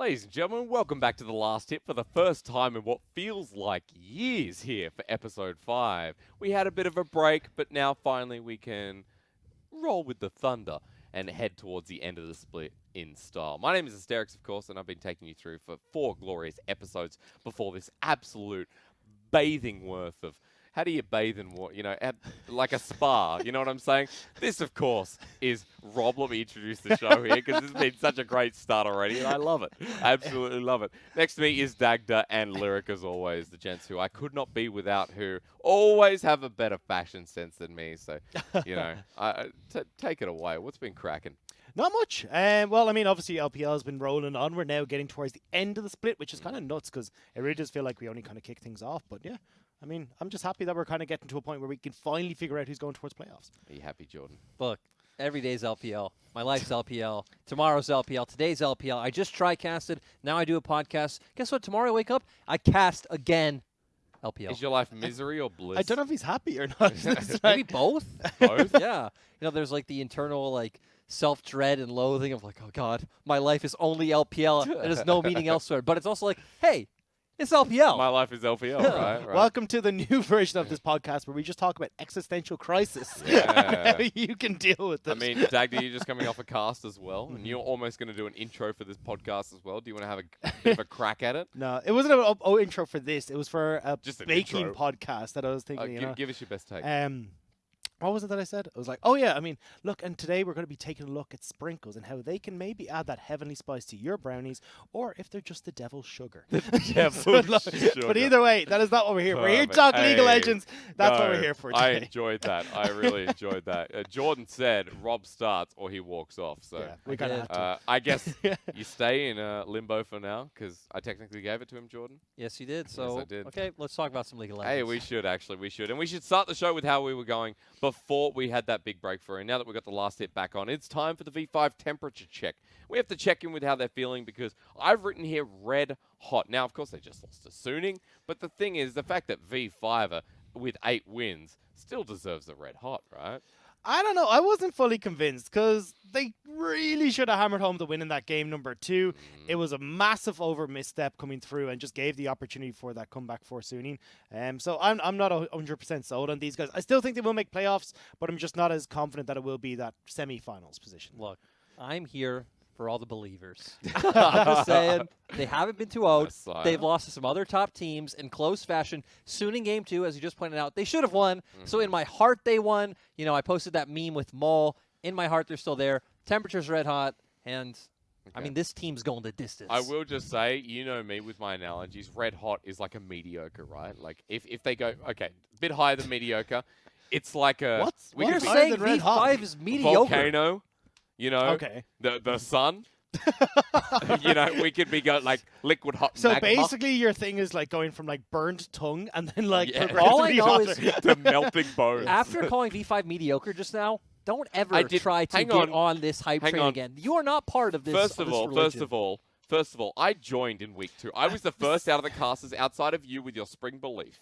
Ladies and gentlemen, welcome back to The Last Hit for the first time in what feels like years here for episode 5. We had a bit of a break, but now finally we can roll with the thunder and head towards the end of the split in style. My name is Asterix, of course, and I've been taking you through for 4 glorious episodes before this absolute bathing worth of how do you bathe in water, like a spa, you know what I'm saying? This, of course, is Rob. Let me introduce the show here because it's been such a great start already, and I love it. I absolutely love it. Next to me is Dagda and Lyric, as always, the gents who I could not be without, who always have a better fashion sense than me. So, take it away. What's been cracking? Not much. Well, I mean, obviously LPL has been rolling on. We're now getting towards the end of the split, which is kind of nuts because it really does feel like we only kind of kick things off. But yeah, I mean, I'm just happy that we're kind of getting to a point where we can finally figure out who's going towards playoffs. Are you happy, Jordan? Look, every day's LPL. My life's LPL. Tomorrow's LPL. Today's LPL. I just tri-casted. Now I do a podcast. Guess what? Tomorrow I wake up, I cast again. LPL. Is your life misery or bliss? I don't know if he's happy or not. Maybe both. Both? Yeah. There's like the internal self-dread and loathing of oh God, my life is only LPL. There's no meaning elsewhere. But it's also hey, it's LPL. My life is LPL, right? Welcome to the new version of this podcast where we just talk about existential crisis. Yeah. How you can deal with this. I mean, Dagda, you're just coming off a cast as well, and you're almost going to do an intro for this podcast as well. Do you want to have a bit of a crack at it? No, it wasn't an intro for this. It was for a Just an baking intro. podcast that I was thinking. Give us your best take. What was it that I said? I was like, oh yeah, I mean, look, and today we're going to be taking a look at sprinkles and how they can maybe add that heavenly spice to your brownies, or if they're just the devil's sugar. Devil's sugar. But either way, that is not what we're here. We're here to Perfect. talk League of Hey, Legends. That's what no, we're here for I today. enjoyed that. I really enjoyed that. Jordan said Rob starts or he walks off. So Yeah, we kind of have to. I guess you stay in limbo for now because I technically gave it to him, Jordan. Yes, you did. So, I did. okay, let's talk about some League of Legends. Hey, we should. And we should start the show with how we were going before we had that big breakthrough. And now that we've got the last hit back on, it's time for the V5 temperature check. We have to check in with how they're feeling because I've written here red hot. Now, of course, they just lost to Suning, but the thing is, the fact that V5 with 8 wins still deserves the red hot, right? I don't know. I wasn't fully convinced because they really should have hammered home the win in that game number 2. It was a massive over misstep coming through and just gave the opportunity for that comeback for Suning. So I'm not 100% sold on these guys. I still think they will make playoffs, but I'm just not as confident that it will be that semi-finals position. Look, I'm here for all the believers. I'm just saying, they haven't been too out. Messiah. They've lost to some other top teams in close fashion. Soon in game 2, as you just pointed out, they should have won. So in my heart, they won. I posted that meme with Maul. In my heart, they're still there. Temperature's red hot. And, I mean, this team's going the distance. I will just say, you know me with my analogies, red hot is like a mediocre, right? Like, if they go, okay, a bit higher than mediocre, it's like a... What? You're could be- saying than red hot. V5 is mediocre. volcano, Okay. the sun. We could be going like liquid hot So magma basically, your thing is going from burnt tongue and then Yeah. progressively All I know hotter. is to melting bones. after calling V5 mediocre just now, don't ever try to hang get on. on this hype Hang train on. again. You are not part of this. First of religion. all, I joined in week 2. I was the first out of the casters outside of you with your spring belief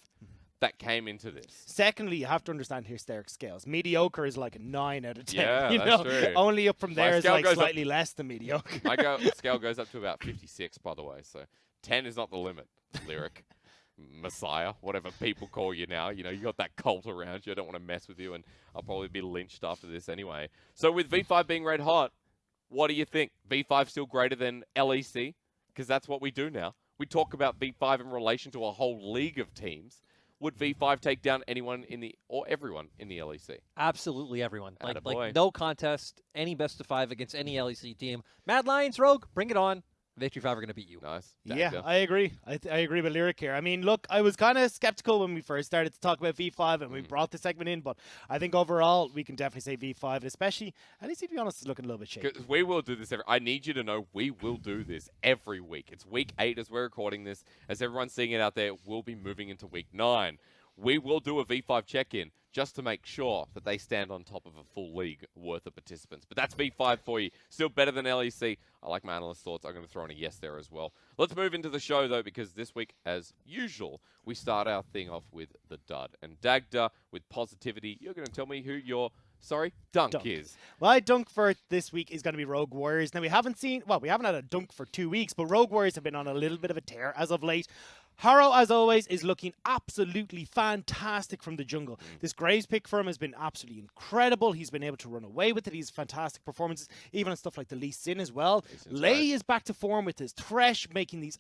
that came into this. Secondly, you have to understand hysteric scales. Mediocre is like a 9 out of 10. Yeah, that's true. Only up from My there is scale goes up- slightly less than mediocre. My scale goes up to about 56, by the way. So 10 is not the limit. Lyric, Messiah, whatever people call you now. You got that cult around you. I don't want to mess with you, and I'll probably be lynched after this anyway. So with V5 being red hot, what do you think? V5 still greater than LEC? Because that's what we do now. We talk about V5 in relation to a whole league of teams. Would V5 take down anyone or everyone in the LEC? Absolutely everyone. Attaboy. Like no contest, any best of 5 against any LEC team. Mad Lions, Rogue, bring it on. Victory 5 are going to beat you. Nice. Yeah, Dagda. I agree. I agree with Lyric here. I mean, look, I was kind of skeptical when we first started to talk about V5 and we brought the segment in, but I think overall we can definitely say V5, and especially, at least to be honest, is looking a little bit shaky. 'Cause we will do this I need you to know we will do this every week. It's week 8 as we're recording this. As everyone's seeing it out there, we'll be moving into week 9. We will do a V5 check-in just to make sure that they stand on top of a full league worth of participants. But that's V5 for you. Still better than LEC. I like my analyst thoughts. I'm going to throw in a yes there as well. Let's move into the show, though, because this week, as usual, we start our thing off with the dud. And Dagda, with positivity, you're going to tell me who your Sorry, dunk, Dunk. is. My dunk for this week is going to be Rogue Warriors. Now, we haven't had a dunk for 2 weeks, but Rogue Warriors have been on a little bit of a tear as of late. Harrow, as always, is looking absolutely fantastic from the jungle. This Graves pick for him has been absolutely incredible. He's been able to run away with it. He's fantastic performances, even on stuff like the Lee Sin as well. Lei is back to form with his Thresh, making these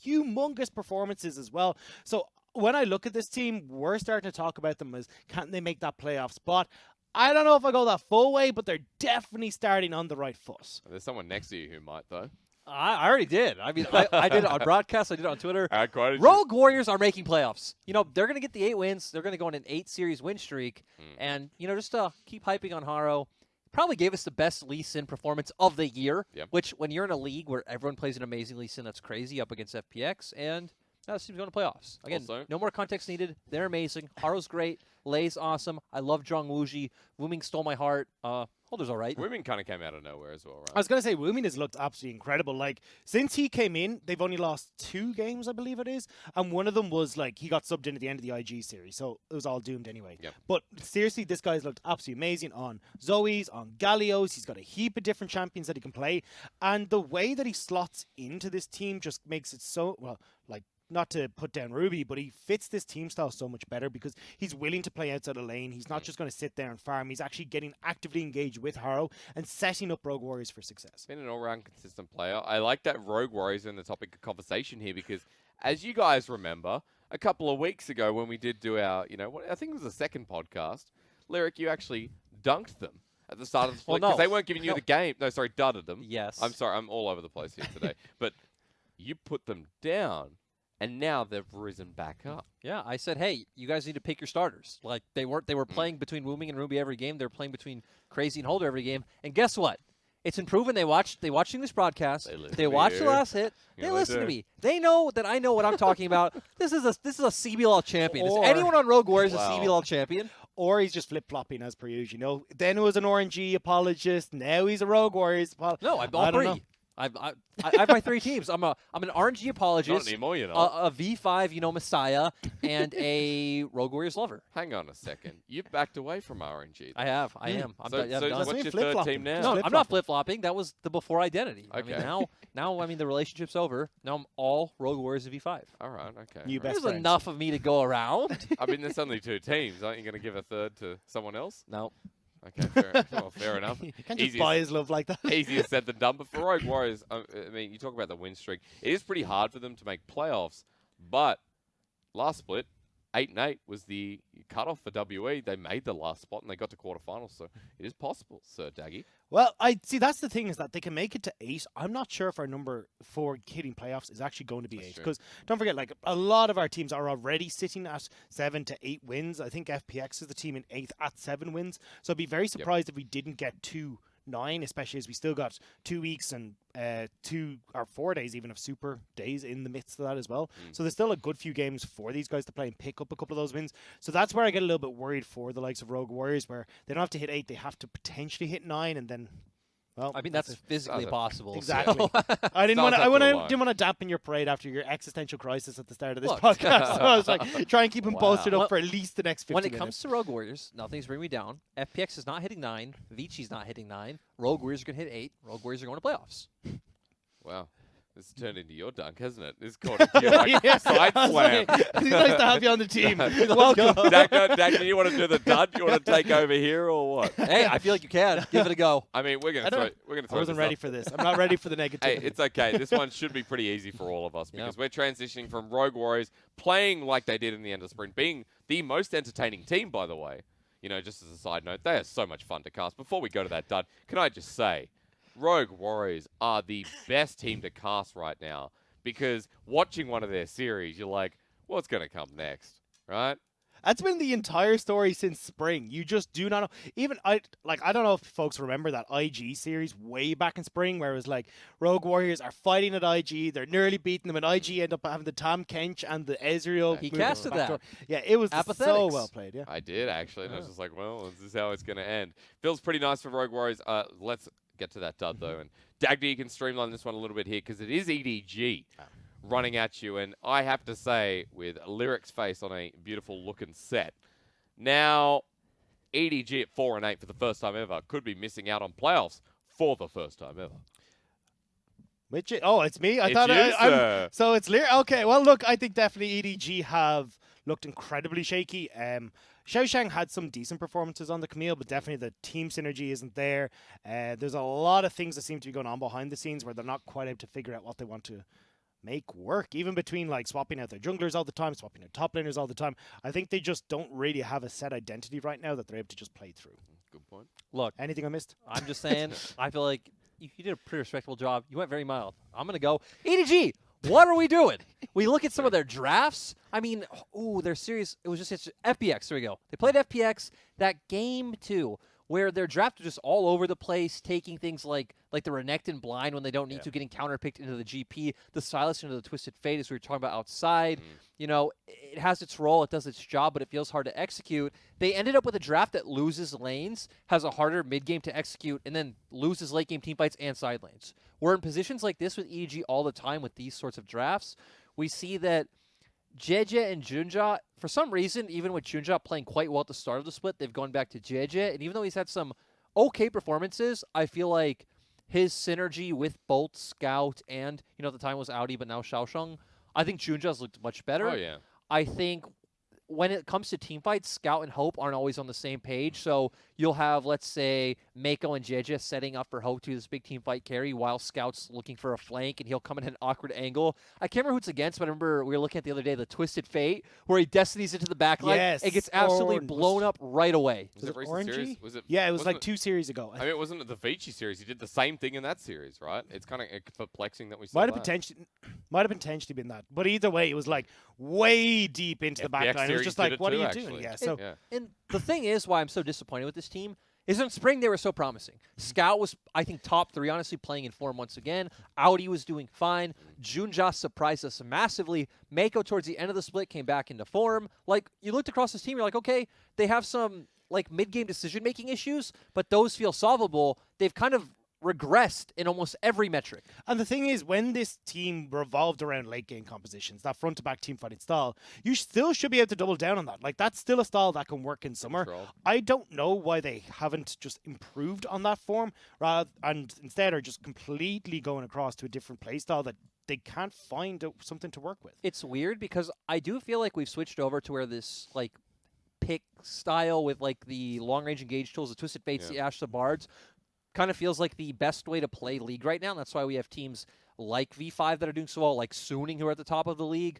humongous performances as well. So when I look at this team, we're starting to talk about them as, can they make that playoff spot? I don't know if I go that full way, but they're definitely starting on the right foot. There's someone next to you who might, though. I already did. I mean, I did it on broadcast. I did it on Twitter. Quite Rogue Warriors are making playoffs. You know, they're going to get the 8 wins. They're going to go on an 8-series win streak. And, you know, just to keep hyping on Harrow, probably gave us the best Lee Sin performance of the year, which when you're in a league where everyone plays an amazing Lee Sin, that's crazy up against FPX. And that seems going to playoffs. Again, Also, no more context needed. They're amazing. Harrow's great. Lei's awesome. I love Zhong Wuji. Wuming stole my heart. Holder's all right. Wuming kind of came out of nowhere as well, right? I was going to say, Wuming has looked absolutely incredible. Like, since he came in, they've only lost 2 games, I believe it is. And one of them was, like, he got subbed in at the end of the IG series. So it was all doomed anyway. Yep. But seriously, this guy's looked absolutely amazing on Zoe's, on Gallios. He's got a heap of different champions that he can play. And the way that he slots into this team just makes it so, well, like, not to put down Ruby, but he fits this team style so much better because he's willing to play outside the lane. He's not just going to sit there and farm. He's actually getting actively engaged with Harrow and setting up Rogue Warriors for success. Been an all-round consistent player. I like that Rogue Warriors in the topic of conversation here because, as you guys remember, a couple of weeks ago when we did do our, you know, what I think it was the second podcast, Lyric, you actually dunked them at the start of the split because they weren't giving you the game. No, sorry, dudded them. Yes. I'm sorry, I'm all over the place here today. But you put them down. And now they've risen back up. Yeah, I said, hey, you guys need to pick your starters. Like, they were playing between Wuming and Ruby every game. They're playing between Crazy and Holder every game. And guess what? It's been proven they watched this broadcast. They watched the last hit. They listen to me. They know that I know what I'm talking about. This is a CBLL champion. Is anyone on Rogue Warriors a CBLL champion? Or he's just flip-flopping as per usual. You know, then it was an RNG apologist. Now he's a Rogue Warriors apologist. No, I'm all three. I have my 3 teams. I'm an RNG apologist, Not anymore, you know. a V5, you know, Messiah, and a Rogue Warriors lover. Hang on a second. You've backed away from RNG. I have. I am. I'm So done. what's your third team now? No, I'm not flip-flopping. That was the before identity. Okay. I mean, now I mean, the relationship's over. Now I'm all Rogue Warriors of V5. All right, okay. You best There's friends. enough of me to go around. I mean, there's only 2 teams. Aren't you going to give a third to someone else? No. Okay, fair enough. You can't just buy his love like that. Easier said than done. But for Rogue Warriors, I mean, you talk about the win streak. It is pretty hard for them to make playoffs. But last split, 8-8 was the cutoff for WE. They made the last spot and they got to quarterfinals. So it is possible, Sir Daggy. Well, I see. That's the thing is that they can make it to 8. I'm not sure if our number 4 hitting playoffs is actually going to be 8 because don't forget, like a lot of our teams are already sitting at 7 to 8 wins. I think FPX is the team in 8th at 7 wins. So I'd be very surprised if we didn't get to 9, especially as we still got 2 weeks and 2 or 4 days even of super days in the midst of that as well. So there's still a good few games for these guys to play and pick up a couple of those wins. So that's where I get a little bit worried for the likes of Rogue Warriors, where they don't have to hit 8, they have to potentially hit 9, and then. Well, I mean, that's physically possible. Exactly. So. I didn't Sounds want up to didn't want to dampen your parade after your existential crisis at the start of this Look. podcast. So I was like, try and keep them posted Well, up for at least the next 50 When it minutes. comes to Rogue Warriors, nothing's bringing me down. FPX is not hitting 9. Vinci's not hitting 9. Rogue Warriors are going to hit 8. Rogue Warriors are going to playoffs. Wow. This has turned into your dunk, hasn't it? This is called a side slam. It's nice to have you on the team. Welcome. Dagda, you want to do the dud? You want to take over here or what? Hey, I feel like you can. Give it a go. I mean, we're going to throw I wasn't this ready up. for this. I'm not ready for the negativity. Hey, it's okay. This one should be pretty easy for all of us because we're transitioning from Rogue Warriors playing like they did in the end of sprint, being the most entertaining team, by the way. You know, just as a side note, they are so much fun to cast. Before we go to that dud, can I just say, Rogue Warriors are the best team to cast right now because watching one of their series, you're like, what's going to come next, right? That's been the entire story since spring. You just do not know. Even I don't know if folks remember that IG series way back in spring where it was like Rogue Warriors are fighting at IG, they're nearly beating them, and IG end up having the Tam Kench and the Ezreal. He moving casted back that. door. Yeah, it was so Apathetics. well played. Yeah. I did, actually. And I was just like, well, this is how it's going to end. Feels pretty nice for Rogue Warriors. Let's get to that dud, though. And Dagda, you can streamline this one a little bit here because it is EDG running at you. And I have to say, with Lyric's face on a beautiful looking set. Now, EDG at 4-8 for the first time ever could be missing out on playoffs for the first time ever. Oh, it's me. I It's thought you, sir. so. It's Lear. Okay. Well, look, I think definitely EDG have looked incredibly shaky. Xiaoshang had some decent performances on the Camille, but definitely the team synergy isn't there. There's a lot of things that seem to be going on behind the scenes where they're not quite able to figure out what they want to make work, even between like swapping out their junglers all the time, swapping out top laners all the time. I think they just don't really have a set identity right now that they're able to just play through. Good point. Look, Anything I missed? I'm just saying, I feel like you did a pretty respectable job. You went very mild. I'm going to go, EDG, what are we doing? We look at some of their drafts. I mean, their series, it was just FPX. There we go. They played FPX that game 2 where their draft was just all over the place, taking things like the Renekton blind when they don't need to, getting counterpicked into the GP, the Silas into the Twisted Fate, as we were talking about outside. You know, it has its role, it does its job, but it feels hard to execute. They ended up with a draft that loses lanes, has a harder mid-game to execute, and then loses late-game teamfights and side lanes. We're in positions like this with EDG all the time with these sorts of drafts. We see that JJ and Junja, for some reason, even with Junja playing quite well at the start of the split, they've gone back to JJ. And even though he's had some okay performances, I feel like his synergy with both Scout and, at the time it was Audi, but now Xiaosheng, I think Junja's looked much better. Oh, yeah. I think when it comes to teamfights, Scout and Hope aren't always on the same page. So you'll have, let's say, Mako and JJ setting up for Hope to do this big teamfight carry while Scout's looking for a flank, and he'll come in an awkward angle. I can't remember who it's against, but I remember we were looking at the other day, the Twisted Fate, where he destinies into the backline. Yes. It gets absolutely blown up right away. Was it recent Orangey? series? Was it? Yeah, it was wasn't like 2 series ago. I mean, it wasn't the Vici series. He did the same thing in that series, right? It's kind of perplexing that we saw Might have that. potentially been that, but either way, it was like way deep into the FPX backline. It was series just did like, it what too, are you actually. doing? Yeah. So And the thing is why I'm so disappointed with this team is in spring they were so promising. Scout was, I think, top 3, honestly, playing in form once again. Audi was doing fine. Junja surprised us massively. Mako, towards the end of the split, came back into form. Like, you looked across this team, you're like, okay, they have some, like, mid-game decision-making issues, but those feel solvable. They've kind of regressed in almost every metric. And the thing is, when this team revolved around late game compositions, that front to back team fighting style, you still should be able to double down on that. Like, that's still a style that can work in summer. Control. I don't know why they haven't just improved on that form, and instead are just completely going across to a different play style that they can't find something to work with. It's weird because I do feel like we've switched over to where this, like, pick style with, like, the long-range engage tools, the Twisted Fates, the Ash, the Bards, kind of feels like the best way to play League right now. And that's why we have teams like V5 that are doing so well, like Suning, who are at the top of the league.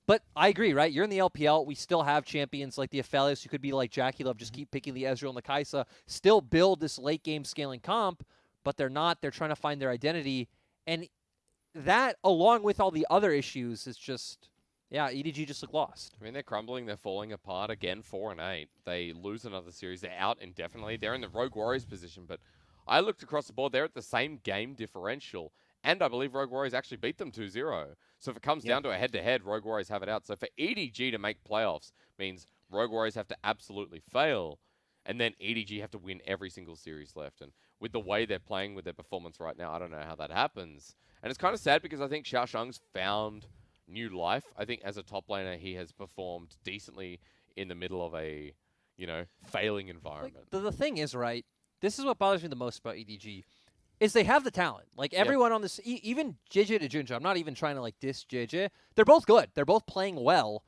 But I agree, right? You're in the LPL. We still have champions like the Aphelios, who could be like Jackie Love, just keep picking the Ezreal and the Kaisa, still build this late-game scaling comp, but they're not. They're trying to find their identity. And that, along with all the other issues, is just, EDG just look lost. I mean, they're crumbling. They're falling apart again, 4-8. They lose another series. They're out indefinitely. They're in the Rogue Warriors position, but I looked across the board. They're at the same game differential, and I believe Rogue Warriors actually beat them 2-0. So if it comes down to a head-to-head, Rogue Warriors have it out. So for EDG to make playoffs means Rogue Warriors have to absolutely fail, and then EDG have to win every single series left. And with the way they're playing with their performance right now, I don't know how that happens. And it's kind of sad because I think Xiaosheng's found new life. I think as a top laner, he has performed decently in the middle of a, failing environment. Like, the thing is, right, this is what bothers me the most about EDG, is they have the talent. Like, everyone on this, even JJ to Junja, I'm not even trying to, like, diss JJ. They're both good. They're both playing well.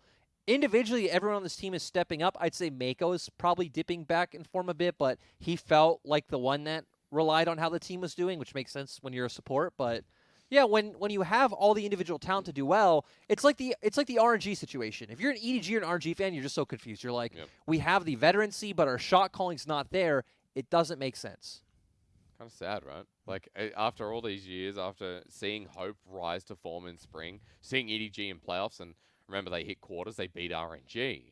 Individually, everyone on this team is stepping up. I'd say Mako is probably dipping back in form a bit, but he felt like the one that relied on how the team was doing, which makes sense when you're a support. But yeah, when you have all the individual talent to do well, it's like the RNG situation. If you're an EDG or an RNG fan, you're just so confused. You're like, we have the veterancy, but our shot calling's not there. It doesn't make sense. Kind of sad, right? Like, after all these years, after seeing Hope rise to form in spring, seeing EDG in playoffs, and remember they hit quarters, they beat RNG,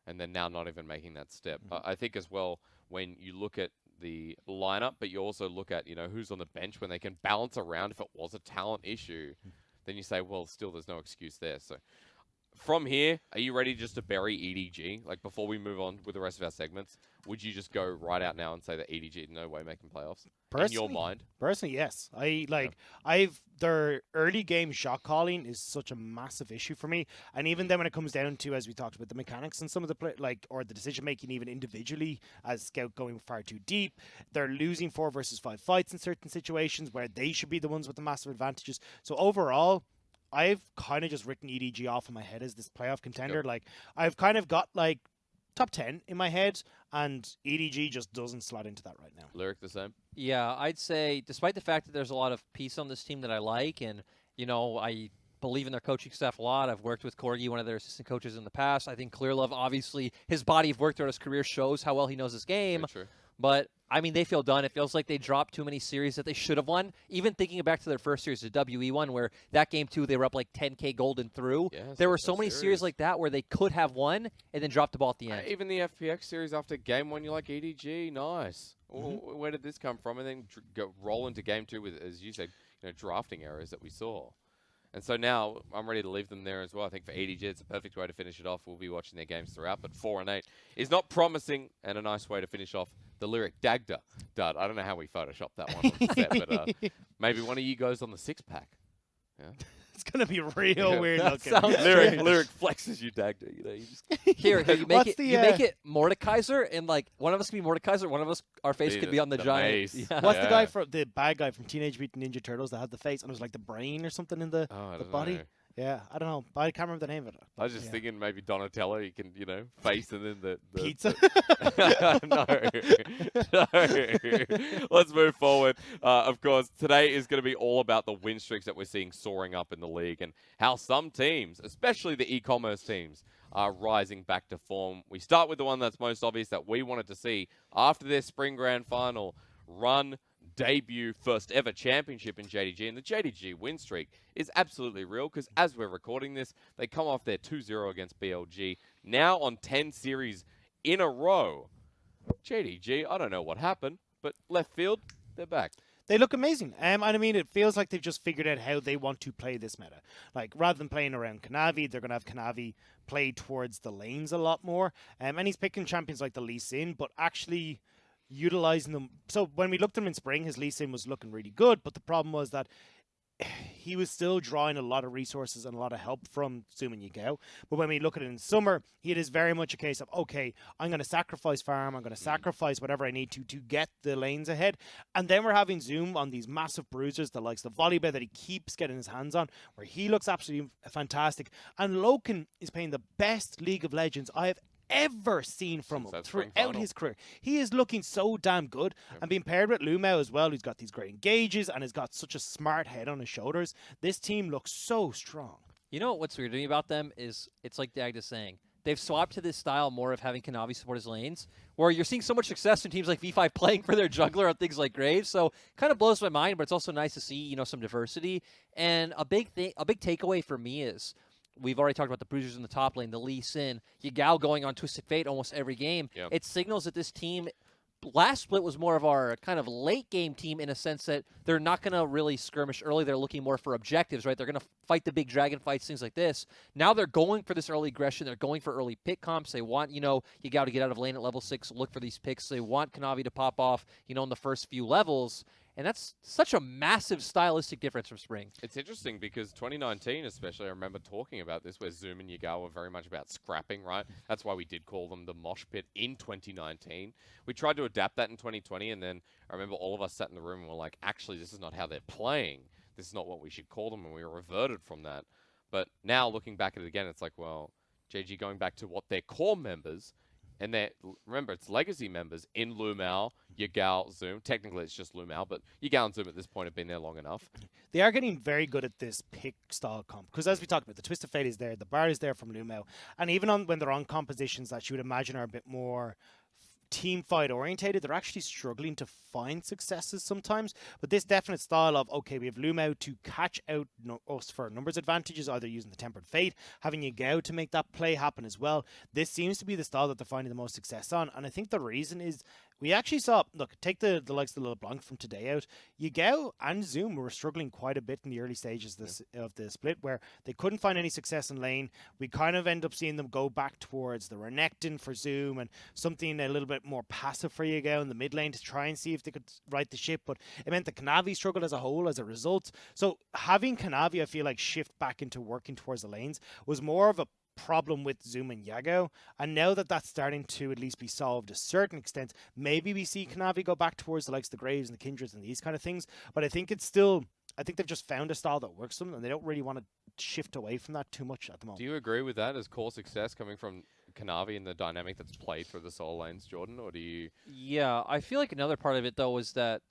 and then now not even making that step. I think as well, when you look at the lineup, but you also look at, who's on the bench when they can balance around if it was a talent issue, then you say, well, still there's no excuse there. So from here, are you ready just to bury EDG? Like, before we move on with the rest of our segments, would you just go right out now and say that EDG no way making playoffs? In your mind? Personally, yes. Their early game shot calling is such a massive issue for me. And even then when it comes down to, as we talked about, the mechanics and some of the or the decision making even individually as Scout going far too deep, they're losing 4 versus 5 fights in certain situations where they should be the ones with the massive advantages. So overall, I've kind of just written EDG off in my head as this playoff contender. Like, I've kind of got like top 10 in my head, and EDG just doesn't slot into that right now. Lyric the same? Yeah, I'd say, despite the fact that there's a lot of piece on this team that I like, and, I believe in their coaching staff a lot. I've worked with Corgi, one of their assistant coaches in the past. I think Clearlove, obviously, his body of work throughout his career shows how well he knows his game. True. But, they feel done. It feels like they dropped too many series that they should have won. Even thinking back to their first series, the WE one, where that game 2, they were up like 10K gold and through. Yeah, there were so many series like that where they could have won and then dropped the ball at the end. Even the FPX series after game 1, you're like, EDG, nice. Where did this come from? And then roll into game 2 with, as you said, drafting errors that we saw. And so now I'm ready to leave them there as well. I think for EDG, it's a perfect way to finish it off. We'll be watching their games throughout, but 4-8 is not promising, and a nice way to finish off the Lyric Dagda. Dud, I don't know how we photoshopped that one on the set, but maybe one of you goes on the 6-pack. Yeah. It's going to be real weird looking. Lyric flexes you, Dagda. You just Here, you make it Mordekaiser, and like one of us can be Mordekaiser, one of us, our face could be on the giant. Yeah. What's the guy the bad guy from Teenage Mutant Ninja Turtles that had the face and it was like the brain or something in the body? Know. Yeah, I don't know, but I can't remember the name of it. I was just thinking maybe Donatello, you can, face and then the pizza. No. Let's move forward. Of course, today is going to be all about the win streaks that we're seeing soaring up in the league and how some teams, especially the e-commerce teams, are rising back to form. We start with the one that's most obvious that we wanted to see after their spring grand final run, debut, first ever championship in JDG, and the JDG win streak is absolutely real because as we're recording this, they come off their 2-0 against BLG, now on 10 series in a row. JDG, I don't know what happened, but left field, they're back. They look amazing. And it feels like they've just figured out how they want to play this meta. Like, rather than playing around Kanavi, they're going to have Kanavi play towards the lanes a lot more. And he's picking champions like the Lee Sin, but actually utilizing them. So when we looked at him in spring, his Lee Sin was looking really good, but the problem was that he was still drawing a lot of resources and a lot of help from Sumin Yagao. But when we look at it in summer, it is very much a case of, okay, I'm going to sacrifice farm, I'm going to sacrifice whatever I need to get the lanes ahead. And then we're having Zoom on these massive bruisers, the likes of Volibear that he keeps getting his hands on, where he looks absolutely fantastic. And Loken is playing the best League of Legends I have ever seen from him throughout his career. He is looking so damn good, and being paired with Lumao as well, who's got these great engages and has got such a smart head on his shoulders. This team looks so strong. You know what's weird to me about them is it's like Dagda saying, they've swapped to this style more of having Kanavi support his lanes, where you're seeing so much success in teams like V5 playing for their jungler on things like Graves. So kind of blows my mind, but it's also nice to see, some diversity. And a big takeaway for me is, we've already talked about the bruisers in the top lane, the Lee Sin, Yagao going on Twisted Fate almost every game. Yep. It signals that this team, last split was more of our kind of late game team in a sense that they're not going to really skirmish early. They're looking more for objectives, right? They're going to fight the big dragon fights, things like this. Now they're going for this early aggression. They're going for early pick comps. They want, Yagao to get out of lane at level 6, look for these picks. They want Kanavi to pop off, in the first few levels. And that's such a massive stylistic difference from spring. It's interesting because 2019 especially, I remember talking about this, where Zoom and Yagao were very much about scrapping, right? That's why we did call them the mosh pit in 2019. We tried to adapt that in 2020, and then I remember all of us sat in the room and were like, actually, this is not how they're playing. This is not what we should call them, and we reverted from that. But now, looking back at it again, it's like, well, JG going back to what their core members, and remember, it's legacy members in Lumao, Yagao, Zoom. Technically, it's just Lumao, but Yagao and Zoom at this point have been there long enough. They are getting very good at this pick style comp. Because as we talked about, the Twist of Fate is there, the bar is there from Lumao. And even when they're on compositions that you would imagine are a bit more team fight orientated, they're actually struggling to find successes sometimes. But this definite style of, okay, we have Lumao to catch out us for numbers advantages, either using the Tempered Fate, having Yagao to make that play happen as well. This seems to be the style that they're finding the most success on. And I think the reason is we actually saw, look, take the likes of the LeBlanc from today out. Yagao and Zoom were struggling quite a bit in the early stages of the split, where they couldn't find any success in lane. We kind of end up seeing them go back towards the Renekton for Zoom and something a little bit more passive for Yagao in the mid lane to try and see if they could right the ship. But it meant the Kanavi struggled as a whole as a result. So having Kanavi, I feel like, shift back into working towards the lanes was more of a problem with Zoom and Yago, and now that that's starting to at least be solved to a certain extent, maybe we see Kanavi go back towards the likes of the Graves and the Kindreds and these kind of things. But I think they've just found a style that works for them, and they don't really want to shift away from that too much at the moment. Do you agree with that as core success coming from Kanavi and the dynamic that's played through the solo lanes, Jordan, or do you? Yeah, I feel like another part of it though is that,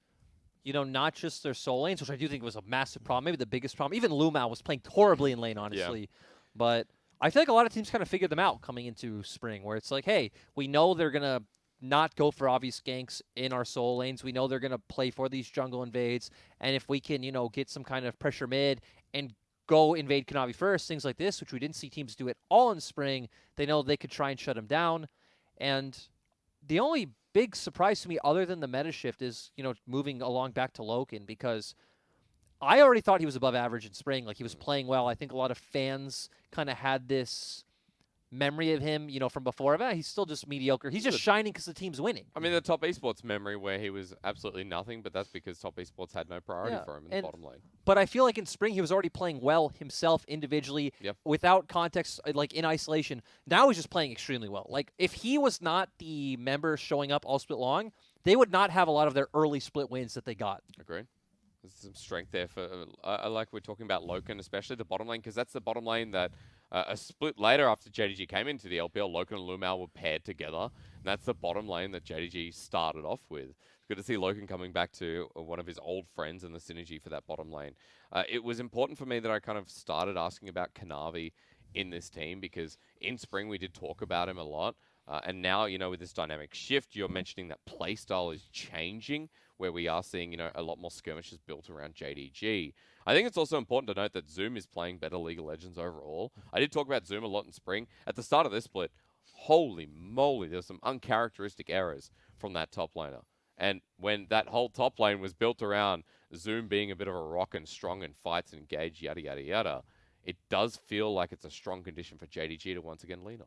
you know, not just their solo lanes, which I do think was a massive problem, maybe the biggest problem. Even Lumao was playing horribly in lane, honestly, but I feel like a lot of teams kind of figured them out coming into spring, where it's like, hey, we know they're going to not go for obvious ganks in our solo lanes. We know they're going to play for these jungle invades. And if we can, you know, get some kind of pressure mid and go invade Kanavi first, things like this, which we didn't see teams do at all in spring, they know they could try and shut him down. And the only big surprise to me other than the meta shift is, you know, moving along back to Loken, because I already thought he was above average in spring. Like, he was playing well. I think a lot of fans kind of had this memory of him, you know, from before. He's still just mediocre. He's just shining because the team's winning. I mean, the top esports memory where he was absolutely nothing, but that's because top esports had no priority for him in the bottom lane. But I feel like in spring he was already playing well himself individually, without context, like in isolation. Now he's just playing extremely well. Like, if he was not the member showing up all split long, they would not have a lot of their early split wins that they got. Agreed. There's some strength there for. I like we're talking about Loken, especially the bottom lane, because that's the bottom lane that a split later after JDG came into the LPL, Loken and Lumao were paired together, and that's the bottom lane that JDG started off with. It's good to see Loken coming back to one of his old friends and the synergy for that bottom lane. It was important for me that I kind of started asking about Kanavi in this team, because in spring we did talk about him a lot. And now, you know, with this dynamic shift, you're mentioning that playstyle is changing, where we are seeing, you know, a lot more skirmishes built around JDG. I think it's also important to note that Zoom is playing better League of Legends overall. I did talk about Zoom a lot in spring. At the start of this split, holy moly, there's some uncharacteristic errors from that top laner. And when that whole top lane was built around Zoom being a bit of a rock and strong in fights and engage, yada, yada, yada, it does feel like it's a strong condition for JDG to once again lean on.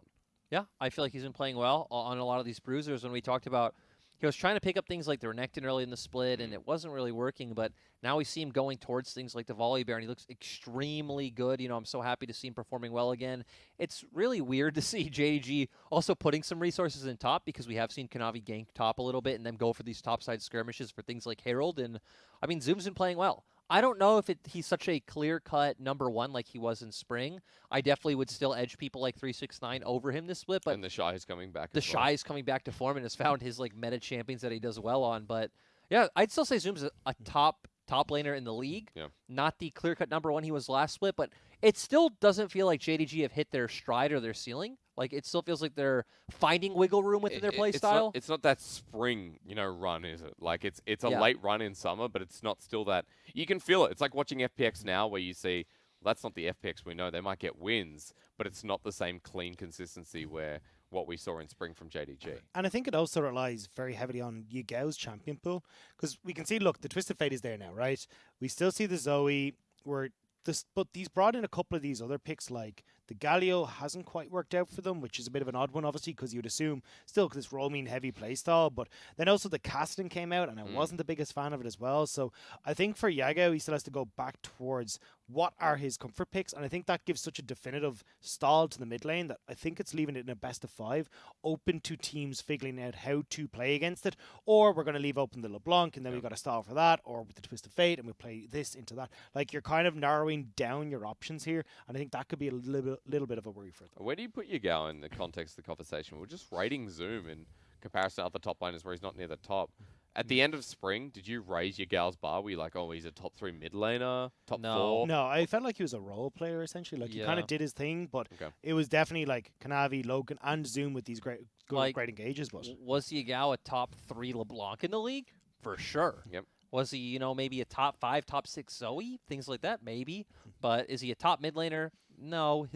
Yeah, I feel like he's been playing well on a lot of these bruisers. When we talked about, he was trying to pick up things like the Renekton early in the split, and it wasn't really working, but now we see him going towards things like the Volley Bear, and he looks extremely good. You know, I'm so happy to see him performing well again. It's really weird to see JDG also putting some resources in top, because we have seen Kanavi gank top a little bit and then go for these topside skirmishes for things like Herald, and I mean, Zoom's been playing well. I don't know if he's such a clear-cut number one like he was in spring. I definitely would still edge people like 369 over him this split. But and the Shy is coming back. The Shy is coming back to form and has found his like meta champions that he does well on. But yeah, I'd still say Zoom's a top laner in the league. Yeah. Not the clear-cut number one he was last split, but it still doesn't feel like JDG have hit their stride or their ceiling. Like, it still feels like they're finding wiggle room within their play style. It's not that spring, you know, run, is it? Like, it's a late run in summer, but it's not still that. You can feel it. It's like watching FPX now, where you see, well, that's not the FPX we know. They might get wins, but it's not the same clean consistency where what we saw in spring from JDG. And I think it also relies very heavily on Yigao's champion pool, because we can see, look, the Twisted Fate is there now, right? We still see the Zoe, but he's brought in a couple of these other picks, like the Galio hasn't quite worked out for them, which is a bit of an odd one, obviously, because you'd assume still this roaming heavy playstyle. But then also the Caston came out, and I wasn't the biggest fan of it as well. So I think for Yago, he still has to go back towards what are his comfort picks, and I think that gives such a definitive stall to the mid lane that I think it's leaving it in a best of 5, open to teams figuring out how to play against it, or we're going to leave open the LeBlanc, and then we've got to stall for that, or with the Twisted Fate, and we play this into that. Like, you're kind of narrowing down your options here, and I think that could be a little bit of a worry for them. Where do you put Yagao in the context of the conversation? We're just rating Zoom in comparison to other top liners where he's not near the top. At the end of spring, did you raise your gal's bar? Were you like, oh, he's a top 3 mid laner, top No. 4? No, I felt like he was a role player essentially. Like he kind Yeah. of did his thing, but Okay. it was definitely like Kanavi, Logan, and Zoom with these great Like, great engages. But Was Yagao a top 3 LeBlanc in the league? For sure. Yep. Was he, maybe a top 5, top 6 Zoe? Things like that, maybe. But is he a top mid laner? No.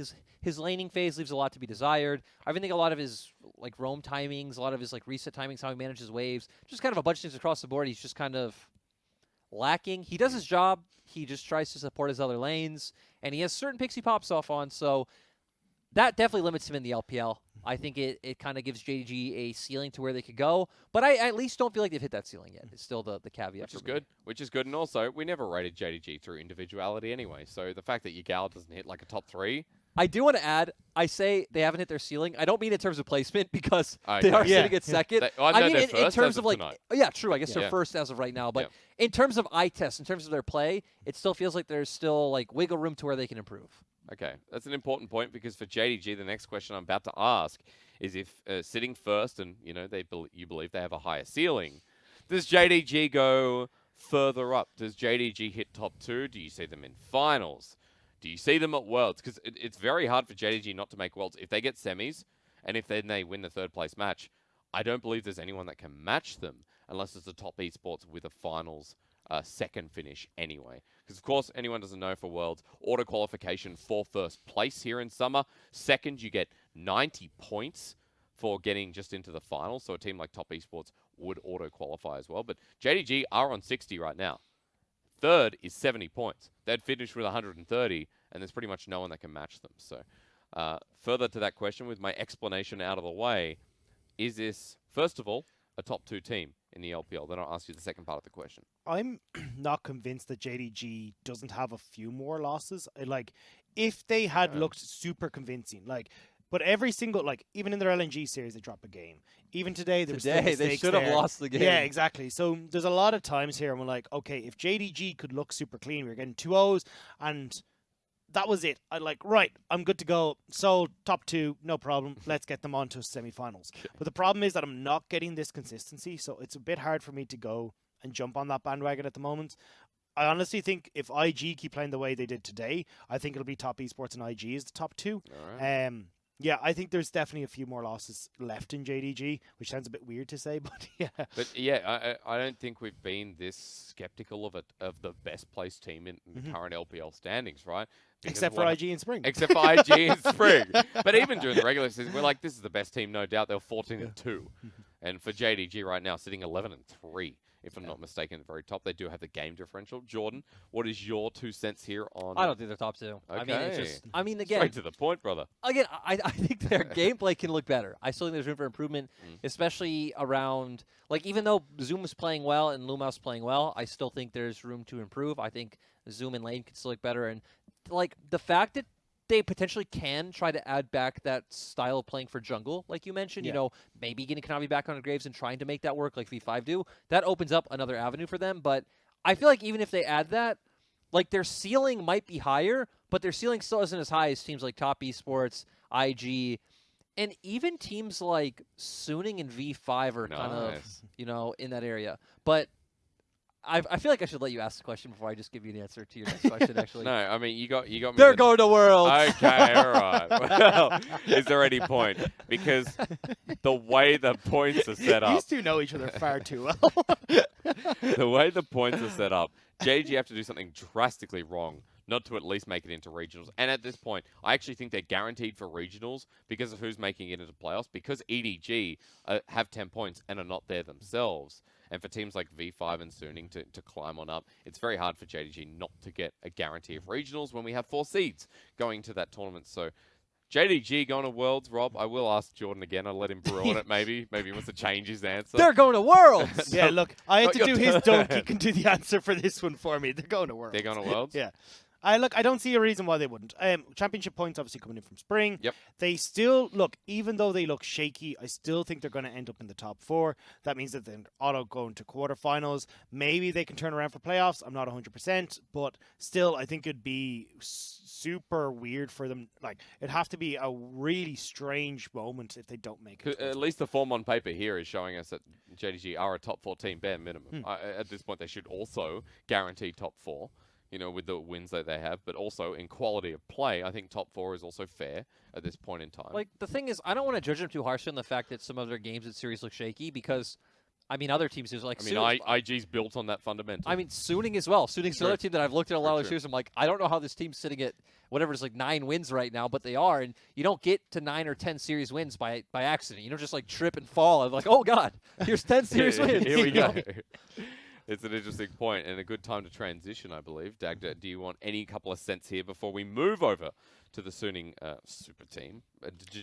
His laning phase leaves a lot to be desired. I even think a lot of his like roam timings, a lot of his like reset timings, how he manages waves, just kind of a bunch of things across the board. He's just kind of lacking. He does his job. He just tries to support his other lanes, and he has certain picks he pops off on. So that definitely limits him in the LPL. I think it kind of gives JDG a ceiling to where they could go, but I at least don't feel like they've hit that ceiling yet. It's still the caveat. Which is for me. good. Which is good. And also, we never rated JDG through individuality anyway. So the fact that your gal doesn't hit like a top 3. I do want to add, I say they haven't hit their ceiling. I don't mean in terms of placement because they Okay. are Yeah. sitting at second. I mean they're in first terms as of like, tonight. yeah, true. I guess Yeah. they're first as of right now. But Yeah. in terms of eye test, in terms of their play, it still feels like there's still like wiggle room to where they can improve. Okay, that's an important point because for JDG, the next question I'm about to ask is if sitting first and you believe they have a higher ceiling, does JDG go further up? Does JDG hit top 2? Do you see them in finals? Do you see them at Worlds? Because it's very hard for JDG not to make Worlds. If they get semis and if then they win the 3rd place match, I don't believe there's anyone that can match them unless it's the top esports with a finals 2nd finish anyway. Because, of course, anyone doesn't know for Worlds, auto qualification for 1st place here in summer. 2nd, you get 90 points for getting just into the finals. So a team like Top Esports would auto qualify as well. But JDG are on 60 right now. 3rd is 70 points. They'd finish with 130, and there's pretty much no one that can match them. So further to that question, with my explanation out of the way, is this, first of all, a top 2 team in the LPL? Then I'll ask you the second part of the question. I'm not convinced that JDG doesn't have a few more losses. Like, if they had looked super convincing, but every single, even in their LNG series, they drop a game. Even today, there was still Today, they mistakes should have there. lost the game. Yeah, exactly. So there's a lot of times here, and we're like, okay, if JDG could look super clean, we were getting 2-0s, and that was it. Right, I'm good to go. So top 2, no problem. Let's get them on to semifinals. But the problem is that I'm not getting this consistency, so it's a bit hard for me to go and jump on that bandwagon at the moment. I honestly think if IG keep playing the way they did today, I think it'll be Top Esports and IG is the top 2. All right. Yeah, I think there's definitely a few more losses left in JDG, which sounds a bit weird to say, but yeah. But yeah, I don't think we've been this skeptical of the best placed team in the current LPL standings, right? Because Except for IG in spring. Except for IG in spring. But even during the regular season, we're like, this is the best team, no doubt. They're 14-2. And for JDG right now, sitting 11-3, if I'm not mistaken, at the very top. They do have the game differential. Jordan, what is your 2 cents here on... I don't think they're top 2. I mean, it's Okay. just. I mean, again, Straight to the point, brother. Again, I think their gameplay can look better. I still think there's room for improvement, especially around, even though Zoom is playing well and Lumos playing well, I still think there's room to improve. I think Zoom and Lane can still look better. And, the fact that they potentially can try to add back that style of playing for jungle, like you mentioned, Yeah. maybe getting Kanavi back on Graves and trying to make that work like V5 do, that opens up another avenue for them. But I feel like even if they add that, their ceiling might be higher, but their ceiling still isn't as high as teams like Top Esports, IG, and even teams like Suning and V5 are kind of, in that area. But I feel like I should let you ask the question before I just give you an answer to your next question, actually. No, I mean, you got me. They're going to Worlds. Okay, all right. Well, is there any point? Because the way the points are set up, These two know each other far too well. the way the points are set up, JG have to do something drastically wrong not to at least make it into regionals. And at this point, I actually think they're guaranteed for regionals because of who's making it into playoffs. Because EDG have 10 points and are not there themselves. And for teams like V5 and Suning to climb on up, it's very hard for JDG not to get a guarantee of regionals when we have 4 seeds going to that tournament. So JDG going to Worlds, Rob. I will ask Jordan again. I'll let him brew on it maybe. Maybe he wants to change his answer. They're going to Worlds. Yeah, look, I had Got to your do his turn. dunk. He can do the answer for this one for me. They're going to Worlds. They're going to Worlds? Yeah. I don't see a reason why they wouldn't. Championship points obviously coming in from spring. Yep. They still look, even though they look shaky, I still think they're going to end up in the top 4. That means that they're auto going to quarterfinals. Maybe they can turn around for playoffs. I'm not 100%, but still, I think it'd be super weird for them. It'd have to be a really strange moment if they don't make it. At least the form on paper here is showing us that JDG are a top 4 team bare minimum. At this point, they should also guarantee top 4. With the wins that they have, but also in quality of play, I think top 4 is also fair at this point in time. Like, the thing is, I don't want to judge them too harshly on the fact that some of their games in series look shaky because, other teams do like. IG's built on that fundamental. Suning as well. Suning's another team that I've looked at a lot of series. I'm like, I don't know how this team's sitting at whatever it's like 9 wins right now, but they are, and you don't get to 9 or 10 series wins by accident. You don't just like trip and fall and like, oh god, here's 10 series wins. Here we go. It's an interesting point and a good time to transition, I believe. Dagda, do you want any couple of cents here before we move over to the Suning super team?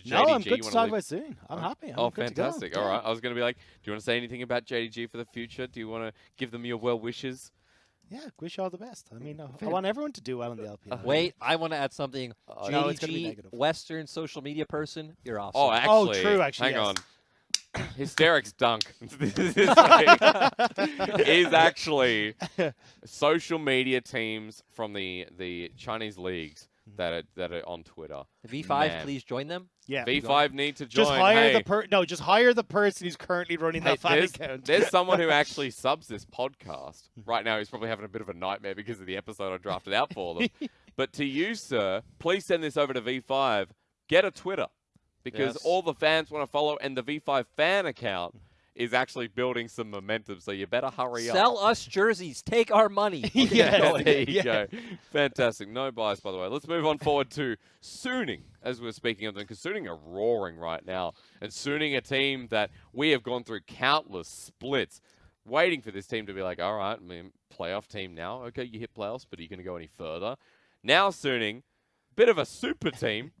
No, I'm good to talk about Suning. I'm happy. I'm good fantastic. To go. All right. I was going to be like, do you want to say anything about JDG for the future? Do you want to give them your well wishes? Yeah, wish you all the best. I want everyone to do well in the LPL. Wait, I want to add something. No, it's gonna be JDG, negative. Western social media person, you're awesome. Oh, actually. true, actually, Hang yes. on. Hysterics dunk is actually social media teams from the Chinese leagues that are on Twitter. V5, Man. please join them. Yeah. V5 need to join. Just hire Hey, just hire the person who's currently running that fan account. There's someone who actually subs this podcast right now. He's probably having a bit of a nightmare because of the episode I drafted out for them. But to you, sir, please send this over to V5. Get a Twitter. Because all the fans want to follow, and the V5 fan account is actually building some momentum, so you better hurry up. Sell us jerseys. Take our money. Yeah. There you go. Fantastic. No bias, by the way. Let's move on forward to Suning, as we're speaking of them, because Suning are roaring right now. And Suning, a team that we have gone through countless splits, waiting for this team to be like, all right, playoff team now. Okay, you hit playoffs, but are you going to go any further? Now Suning, bit of a super team.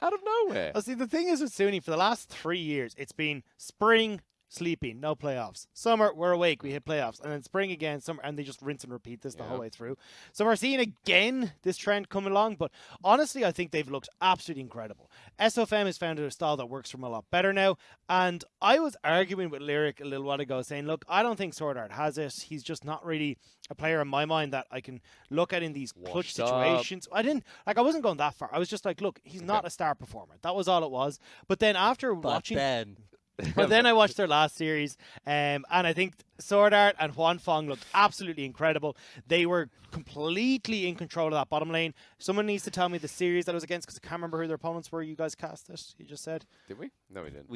Out of nowhere. See, the thing is with Suning, for the last 3 years, it's been spring, sleeping, no playoffs. Summer, we're awake, we hit playoffs. And then spring again, summer, and they just rinse and repeat this the whole way through. So we're seeing again this trend coming along, but honestly, I think they've looked absolutely incredible. SOFM has found a style that works for them a lot better now, and I was arguing with Lyric a little while ago saying, look, I don't think Sword Art has it. He's just not really a player in my mind that I can look at in these clutch situations. I wasn't going that far. I was just like, look, he's not a star performer. That was all it was. But then after watching... But then I watched their last series, and I think Sword Art and Huan Fong looked absolutely incredible. They were completely in control of that bottom lane. Someone needs to tell me the series that I was against, because I can't remember who their opponents were. You guys cast it, you just said. Did we? No, we didn't.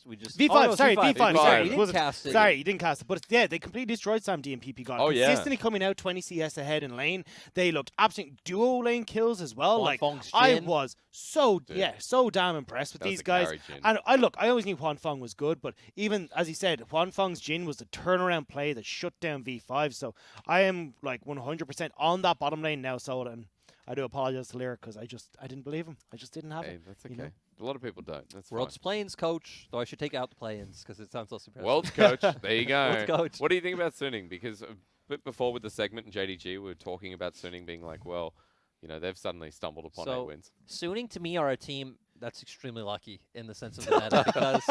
We just V5, oh, no, sorry, V5. Sorry, you didn't cast it. Sorry, you didn't cast it. But yeah, they completely destroyed Sam D and PP God. Oh, yeah. Consistently coming out 20 CS ahead in lane. They looked absolute duo lane kills as well. Huan like Fong's I Jin. was so damn impressed with That was these a guys. carry Jin. And I always knew Huan Fong was good, but even as he said, Huan Fong's Jin was the turnaround play that shut down V5. So I am like 100% on that bottom lane now, Soda, and I do apologize to Lyric because I didn't believe him. I just didn't have it. That's okay. You know? A lot of people don't. That's World's play-ins coach, though I should take out the play-ins because it sounds less impressive. World's coach. There you go. World's coach. What do you think about Suning? Because a bit before with the segment in JDG, we were talking about Suning being like, well, they've suddenly stumbled upon 8 wins. Suning to me are a team that's extremely lucky in the sense of the meta because,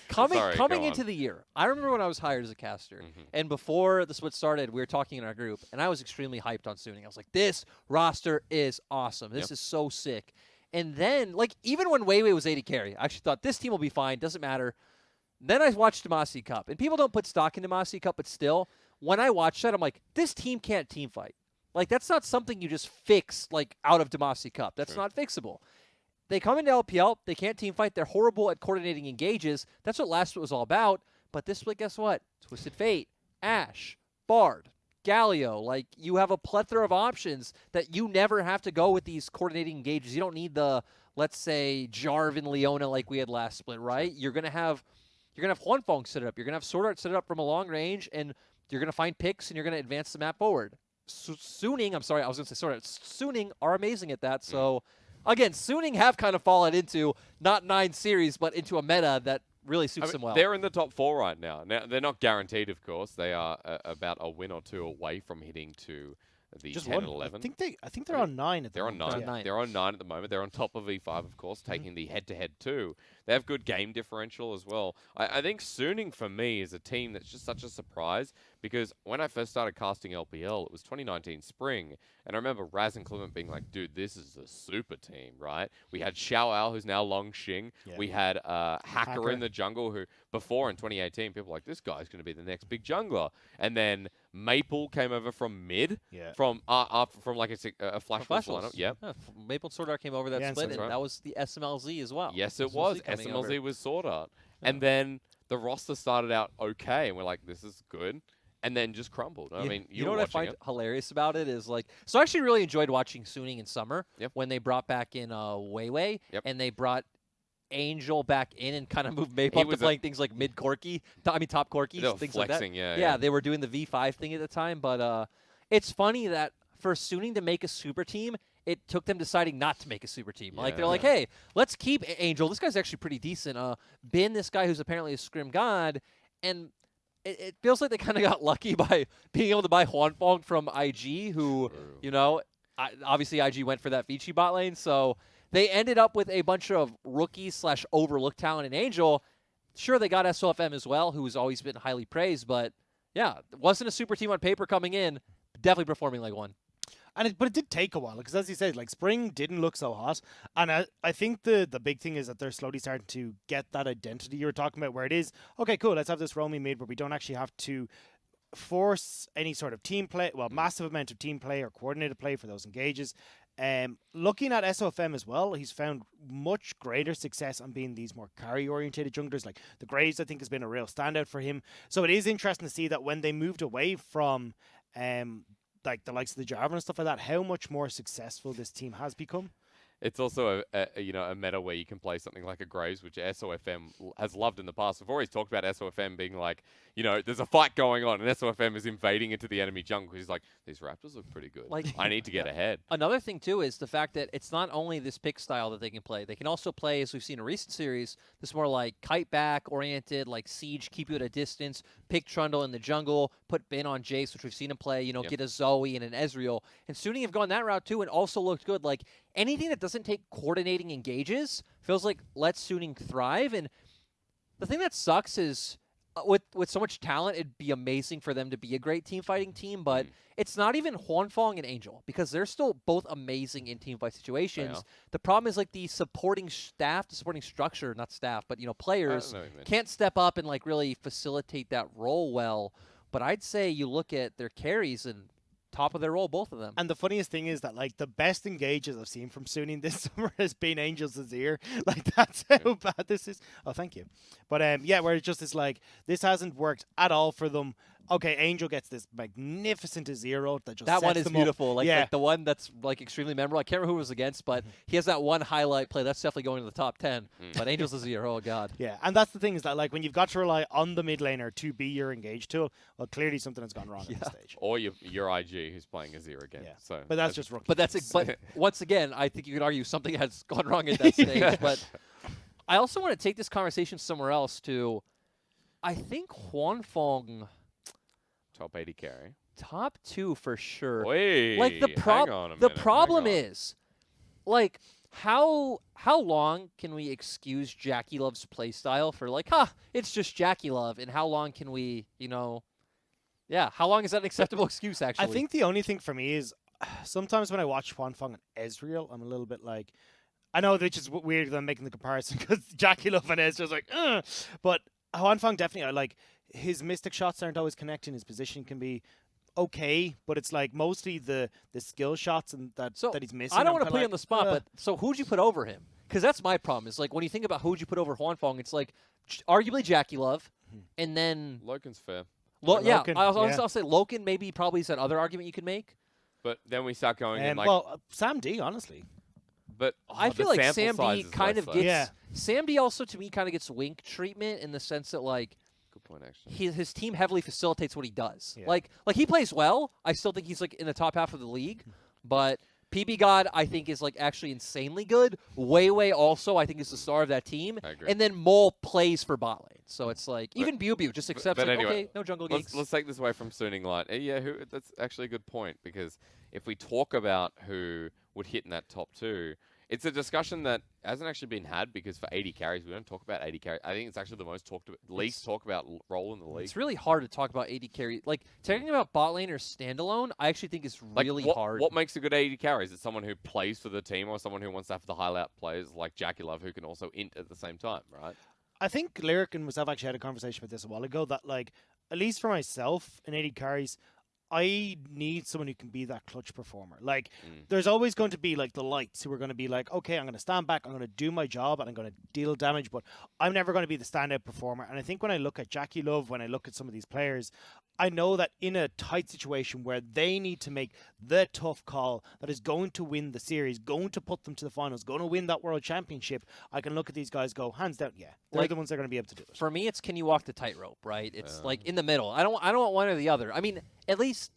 coming into the year, I remember when I was hired as a caster, and before the split started, we were talking in our group, and I was extremely hyped on Suning. I was like, this roster is awesome. This is so sick. And then, even when Weiwei was AD carry, I actually thought this team will be fine, doesn't matter. Then I watched Demacia Cup, and people don't put stock in Demacia Cup, but still, when I watched that, I'm like, this team can't team fight. That's not something you just fix, out of Demacia Cup. That's not fixable. They come into LPL, they can't team fight, they're horrible at coordinating engages. That's what last split was all about. But this split, guess what? Twisted Fate, Ashe, Bard, Galio. You have a plethora of options that you never have to go with these coordinating engages. You don't need the, let's say, Jarvan Leona like we had last split, right? You're gonna have Huan Fong set it up. You're gonna have Sword Art set it up from a long range, and you're gonna find picks and you're gonna advance the map forward. Suning are amazing at that. So again, Suning have kind of fallen into not 9 series, but into a meta that really suits them well. They're in the top 4 right now. Now they're not guaranteed, of course. They are about a win or 2 away from hitting to the Just 10 one. and 11. I think they're on 9 at the They're on moment. 9. Yeah. They're on 9 at the moment. They're on top of V5, of course, taking the head-to-head too. They have good game differential as well. I think Suning, for me, is a team that's just such a surprise because when I first started casting LPL, it was 2019 spring. And I remember Raz and Clement being like, dude, this is a super team, right? We had Xiao, who's now Long Xing. Yeah. We had Hacker in the jungle, who before in 2018, people were like, this guy's going to be the next big jungler. And then Maple came over from mid, Yeah. from like a Flash Wolves lineup. Yep. Yeah, Maple and Sword Art came over that Yeah, split, that's and right. that was the SMLZ as well. Yes, it was. coming over. SMLZ was Sword Art. Yeah. And then the roster started out okay, and we're like, this is good. And then just crumbled. I Yeah. mean, you know were what I watching find it. hilarious about it is like, so I actually really enjoyed watching Suning in summer Yep. when they brought back in Weiwei, Yep. and they brought Angel back in and kind of moved Maple He up to was playing things like mid Corky, top Corky, They were things flexing, like that. yeah. They were doing the V5 thing at the time, but it's funny that for Suning to make a super team, it took them deciding not to make a super team. Like, they're like, Yeah. hey, let's keep Angel. This guy's actually pretty decent. Bin, this guy who's apparently a scrim god, and it feels like they kind of got lucky by being able to buy Huanfeng from IG, who, True. you know, obviously IG went for that Vici bot lane, so they ended up with a bunch of rookies/overlooked talent in Angel. Sure, they got SOFM as well, who's always been highly praised, but yeah, wasn't a super team on paper coming in, definitely performing like one. But it did take a while because, as you said, like spring didn't look so hot, and I think the big thing is that they're slowly starting to get that identity you were talking about, where it is okay, cool. Let's have this roaming mid where we don't actually have to force any sort of team play, massive amount of team play or coordinated play for those engages. Looking at SOFM as well, he's found much greater success on being these more carry-orientated junglers. Like the Graves, I think, has been a real standout for him. So it is interesting to see that when they moved away from like the likes of the Jarvan and stuff like that, how much more successful this team has become. It's also a meta where you can play something like a Graves, which SOFM has loved in the past. We've always talked about SOFM being like, there's a fight going on, and SOFM is invading into the enemy jungle. He's like, these Raptors look pretty good. Like, I need to get ahead. Another thing, too, is the fact that it's not only this pick style that they can play. They can also play, as we've seen in recent series, this more like kite back-oriented, like Siege, keep you at a distance, pick Trundle in the jungle, put Bin on Jace, which we've seen him play, Yep. get a Zoe and an Ezreal. And Suning have gone that route, too, and also looked good. Like, anything that doesn't take coordinating engages feels like lets Suning thrive. And the thing that sucks is with so much talent, it'd be amazing for them to be a great team fighting team, but it's not even Huanfeng and Angel because they're still both amazing in team fight situations. The problem is like the supporting staff, the supporting structure, not staff, but players I know what you mean. can't step up and like really facilitate that role well. But I'd say you look at their carries and top of their role, both of them. And the funniest thing is that like the best engages I've seen from Suning this summer has been Angel's Azir. Like that's how bad this is. Oh, thank you. But where it's just is like this hasn't worked at all for them. Okay, Angel gets this magnificent Azir that just that one sets is them beautiful. Up. Like the one that's like extremely memorable. I can't remember who it was against, but he has that one highlight play that's definitely going to the top 10. But Angel's Azir, oh god. Yeah, and that's the thing is that like when you've got to rely on the mid laner to be your engage tool, well, clearly something has gone wrong at this stage. Or your IG who's playing Azir again. Yeah, So but that's just rookie. But but once again, I think you could argue something has gone wrong at that stage. But I also want to take this conversation somewhere else to, I think Huanfeng top 80 carry. top 2 for sure. Wait, Like the hang on a the minute, problem hang on. is, like how long can we excuse Jackie Love's playstyle for like, it's just Jackie Love, and how long can we, how long is that an acceptable excuse actually? I think the only thing for me is sometimes when I watch Huanfeng and Ezreal, I'm a little bit like, I know which is weird that I'm making the comparison because Jackie Love and Ezreal's like, but Huanfeng definitely like his mystic shots aren't always connecting. His position can be okay, but it's like mostly the skill shots and that he's missing. I don't I'm want to kinda put you like, on the spot, but so who'd you put over him? Because that's my problem. Is like when you think about who'd you put over Huanfeng, it's like arguably Jackie Love, and then Loken's fair. Loken, I'll say Loken. Maybe probably is that other argument you could make. But then we start going in like... well, Sam D, honestly. But I feel like Sam D kind of gets... Yeah. Sam D also, to me, kind of gets wink treatment in the sense that, like, Good point, actually. his team heavily facilitates what he does. Yeah. Like he plays well. I still think he's, like, in the top half of the league. But PB God, I think, is, like, actually insanely good. Weiwei also, I think, is the star of that team. I agree. And then Mole plays for bot lane. So it's like, even Bew just accepts, but like, anyway, okay, no jungle ganks. Let's take this away from Suning Light. That's actually a good point, because if we talk about who would hit in that top 2, It's a discussion that hasn't actually been had because for 80 carries, we don't talk about 80 carries. I think it's actually the most least talked about role in the league. It's really hard to talk about 80 carry. Like, talking about bot lane or standalone, I actually think is really hard. What makes a good 80 carry? Is it someone who plays for the team or someone who wants to have the highlight players like Jackie Love who can also int at the same time, right? I think Lyric and myself actually had a conversation about this a while ago that, like, at least for myself, in 80 carries, I need someone who can be that clutch performer. Like, there's always going to be, like, the lights who are going to be like, okay, I'm going to stand back, I'm going to do my job, and I'm going to deal damage, but I'm never going to be the standout performer. And I think when I look at Jackie Love, when I look at some of these players, I know that in a tight situation where they need to make the tough call that is going to win the series, going to put them to the finals, going to win that world championship, I can look at these guys go, hands down, yeah. They're Like, the ones that are going to be able to do it. For me, it's can you walk the tightrope, right? It's like in the middle. I don't want one or the other. I mean, at least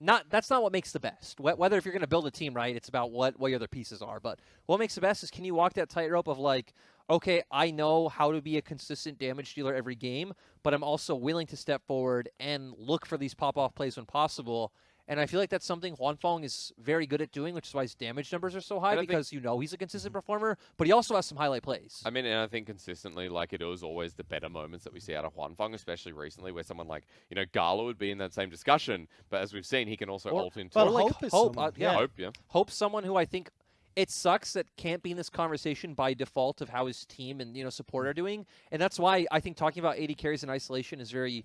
that's not what makes the best. Whether if you're going to build a team, right, it's about what your other pieces are. But what makes the best is can you walk that tightrope of like, okay, I know how to be a consistent damage dealer every game, but I'm also willing to step forward and look for these pop-off plays when possible. And I feel like that's something Huanfeng is very good at doing, which is why his damage numbers are so high, because he's a consistent performer, but he also has some highlight plays. I mean, and I think consistently, like, it is always the better moments that we see out of Huanfeng, especially recently, where someone like, Gala would be in that same discussion, but as we've seen, he can also ult into... Well, like Hope is Hope, someone, Hope, yeah. Hope's someone who I think it sucks that can't be in this conversation by default of how his team and support are doing, and that's why I think talking about 80 carries in isolation is very,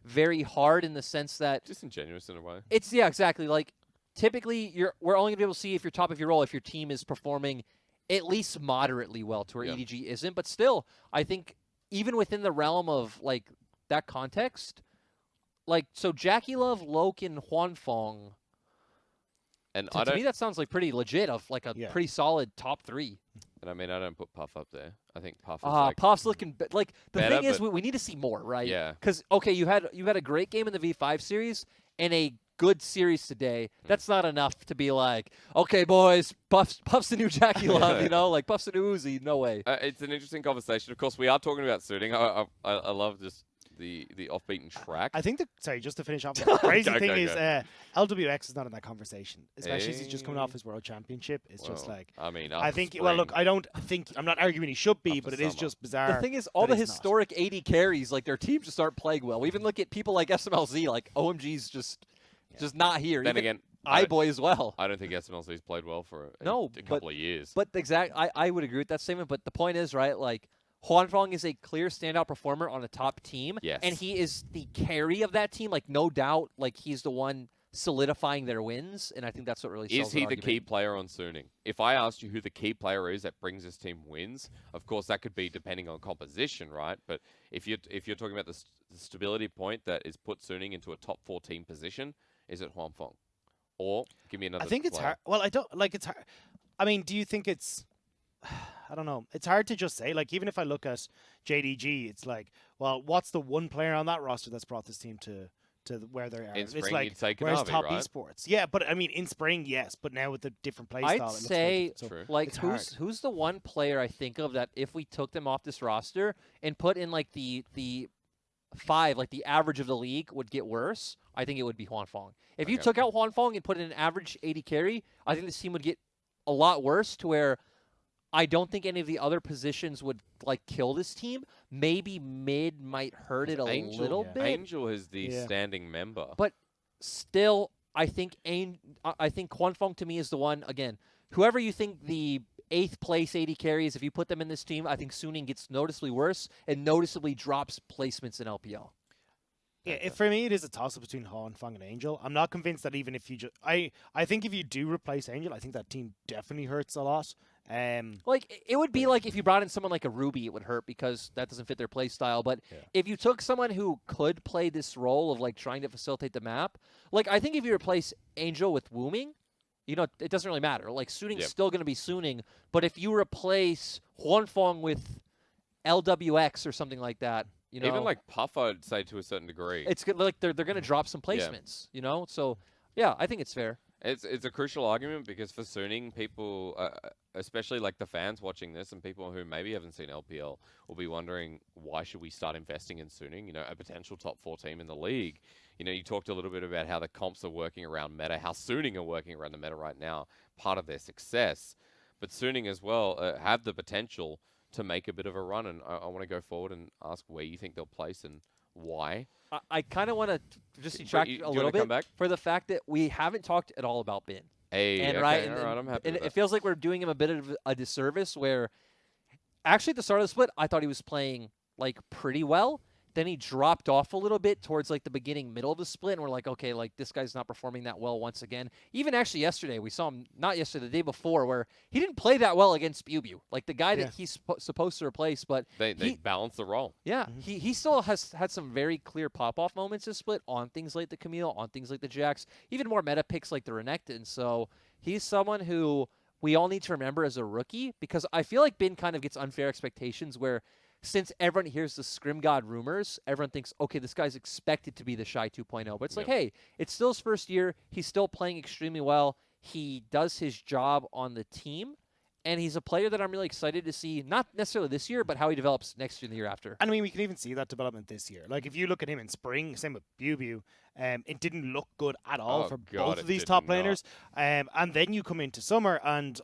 very hard in the sense that disingenuous in a way. It's exactly like typically we're only gonna be able to see if you're top of your role if your team is performing at least moderately well to where EDG isn't, but still I think even within the realm of like that context, like so Jackie Love, Loken, Huanfeng. And to me, that sounds like pretty legit of like a pretty solid top 3. And I mean, I don't put Puff up there. I think Puff is like... Puff's looking... Like, the better, thing is, we need to see more, right? Yeah. Because, okay, you had a great game in the V5 series and a good series today. That's not enough to be like, okay, boys, Puff's the new Jackie Love, Like, Puff's the new Uzi. No way. It's an interesting conversation. Of course, we are talking about suiting. I love just... the off-beaten track. I think just to finish off, the crazy thing is LWX is not in that conversation, especially as he's just coming off his world championship. It's just like, I mean, I think, well, look, I'm not arguing he should be, but it is just bizarre. The thing is, all the historic 80 carries, like their teams just aren't playing well. We even look at people like SMLZ, like OMG's just not here. Then even again, iBoy as well. I don't think SMLZ's played well for a couple of years. But I would agree with that statement. But the point is, right, like, Huanfeng is a clear standout performer on a top team, and he is the carry of that team. Like, no doubt, like he's the one solidifying their wins, and I think that's what really sells Is he the key player on Suning? If I asked you who the key player is that brings this team wins, of course that could be depending on composition, right? But if you're talking about the stability point that is put Suning into a top 14 position, is it Huanfeng? Or give me another. I think it's hard. Well, I don't like it's hard. I mean, do you think it's? I don't know. It's hard to just say. Like, even if I look at JDG, it's like, well, what's the one player on that roster that's brought this team to where they are? In spring, it's like, you'd say where's Kanavi, top right? esports? Yeah, but I mean, in spring, yes, but now with the different play I'd style, say, it looks like, who's the one player I think of that if we took them off this roster and put in like the 5, like the average of the league would get worse, I think it would be Huanfeng. If you took out Huanfeng and put in an average 80 carry, I think this team would get a lot worse to where I don't think any of the other positions would like kill this team. Maybe mid might hurt it a little bit. Angel is the standing member, but still, I think Huanfeng to me is the one. Again, whoever you think the 8th place 80 carries, if you put them in this team, I think Suning gets noticeably worse and noticeably drops placements in LPL. Yeah, for me, it is a toss-up between Huanfeng and Angel. I'm not convinced that even if you just... I think if you do replace Angel, I think that team definitely hurts a lot. Like, it would be like if you brought in someone like a Ruby, it would hurt because that doesn't fit their play style. But if you took someone who could play this role of, like, trying to facilitate the map, like, I think if you replace Angel with Wooming, it doesn't really matter. Like, Suning's still going to be Suning. But if you replace Huanfeng with LWX or something like that, even like Puff, I'd say to a certain degree, it's good. Like they're going to drop some placements, So yeah, I think it's fair. It's a crucial argument because for Suning, people, especially like the fans watching this and people who maybe haven't seen LPL, will be wondering why should we start investing in Suning? A potential top 4 team in the league. You talked a little bit about how the comps are working around meta, how Suning are working around the meta right now, part of their success. but Suning as well have the potential to make a bit of a run. And I want to go forward and ask where you think they'll place and why. I kind of want to just Brett, detract do a you little wanna come bit back? for the fact that we haven't talked at all about Bin. Hey, And okay, right, all right, I'm happy and with it that. feels like we're doing him a bit of a disservice where actually at the start of the split, I thought he was playing like pretty well. Then he dropped off a little bit towards like the beginning, middle of the split, and we're like, okay, like this guy's not performing that well once again. Even actually yesterday, we saw him, not yesterday, the day before, where he didn't play that well against Bubu, like the guy that he's supposed to replace. But They balance the role. yeah, he still has had some very clear pop-off moments this split on things like the Camille, on things like the Jax, even more meta picks like the Renekton. So he's someone who we all need to remember as a rookie, because I feel like Bin kind of gets unfair expectations where since everyone hears the Scrim God rumors, everyone thinks, okay, this guy's expected to be the Shy 2.0. But it's like, hey, it's still his first year. He's still playing extremely well. He does his job on the team. And he's a player that I'm really excited to see, not necessarily this year, but how he develops next year and the year after. And I mean, we can even see that development this year. Like, if you look at him in spring, same with Bubu, it didn't look good at all for both of these top laners. And then you come into summer, and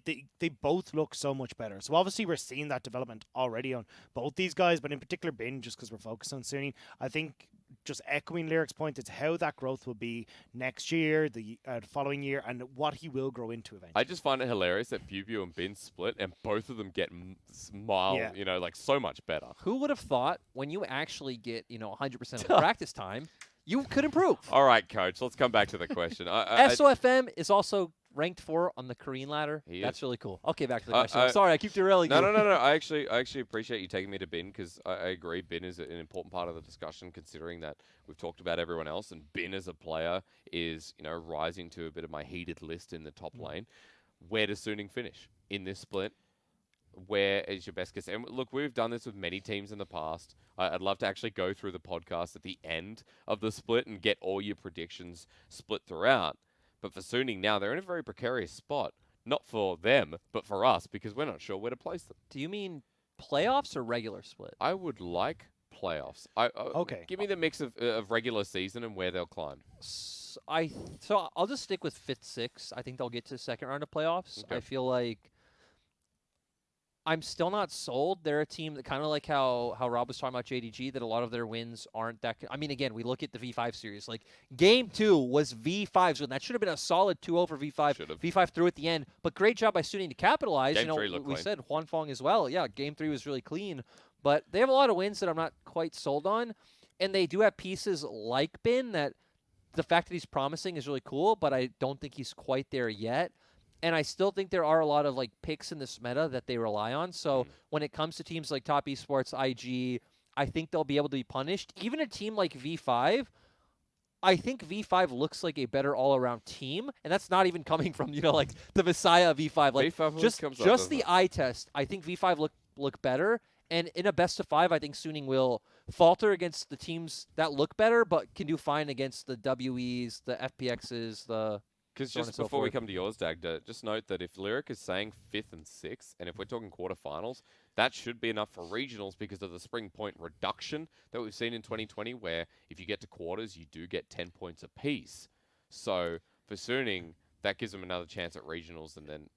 they both look so much better. So obviously we're seeing that development already on both these guys, but in particular Bin, just because we're focused on Sunny. I think just echoing Lyric's point, it's how that growth will be next year, the following year, and what he will grow into eventually. I just find it hilarious that Bubu and Bin split, and both of them get like so much better. Who would have thought when you actually get 100% of the practice time, you could improve? All right, coach, let's come back to the question. SOFM is also ranked 4 on the Korean ladder. That's really cool. Okay, back to the question. I'm sorry, I keep derailing you. No. I actually appreciate you taking me to Bin, because I agree Bin is an important part of the discussion, considering that we've talked about everyone else, and Bin as a player is rising to a bit of my heated list in the top lane. Where does Suning finish in this split? Where is your best guess? And look, we've done this with many teams in the past. I'd love to actually go through the podcast at the end of the split and get all your predictions split throughout. But for Suning now, they're in a very precarious spot. Not for them, but for us, because we're not sure where to place them. Do you mean playoffs or regular split? I would like playoffs. Okay. Give me the mix of regular season and where they'll climb. So I'll just stick with 5th, 6th. I think they'll get to the second round of playoffs. Okay. I feel like I'm still not sold. They're a team that kind of like how Rob was talking about JDG, that a lot of their wins aren't that. I mean, again, we look at the V5 series. Like, Game 2 was V5's win. That should have been a solid 2-0 for V5. Should've. V5 threw at the end, but great job by Suning to capitalize. Game 3 looked we clean. said Huan Fong as well. Yeah, Game 3 was really clean. But they have a lot of wins that I'm not quite sold on. And they do have pieces like Bin that the fact that he's promising is really cool, but I don't think he's quite there yet. And I still think there are a lot of like picks in this meta that they rely on. So when it comes to teams like Top Esports, IG, I think they'll be able to be punished. Even a team like V5, I think V5 looks like a better all-around team, and that's not even coming from like the Messiah of V5. Like V5 just the eye test, I think V5 look better. And in a best of 5, I think Suning will falter against the teams that look better, but can do fine against the WEs, the FPXs, the. Because just before we come to yours, Dagda, just note that if Lyric is saying 5th and 6th, and if we're talking quarterfinals, that should be enough for regionals because of the spring point reduction that we've seen in 2020, where if you get to quarters, you do get 10 points apiece. So for Suning, that gives them another chance at regionals, and then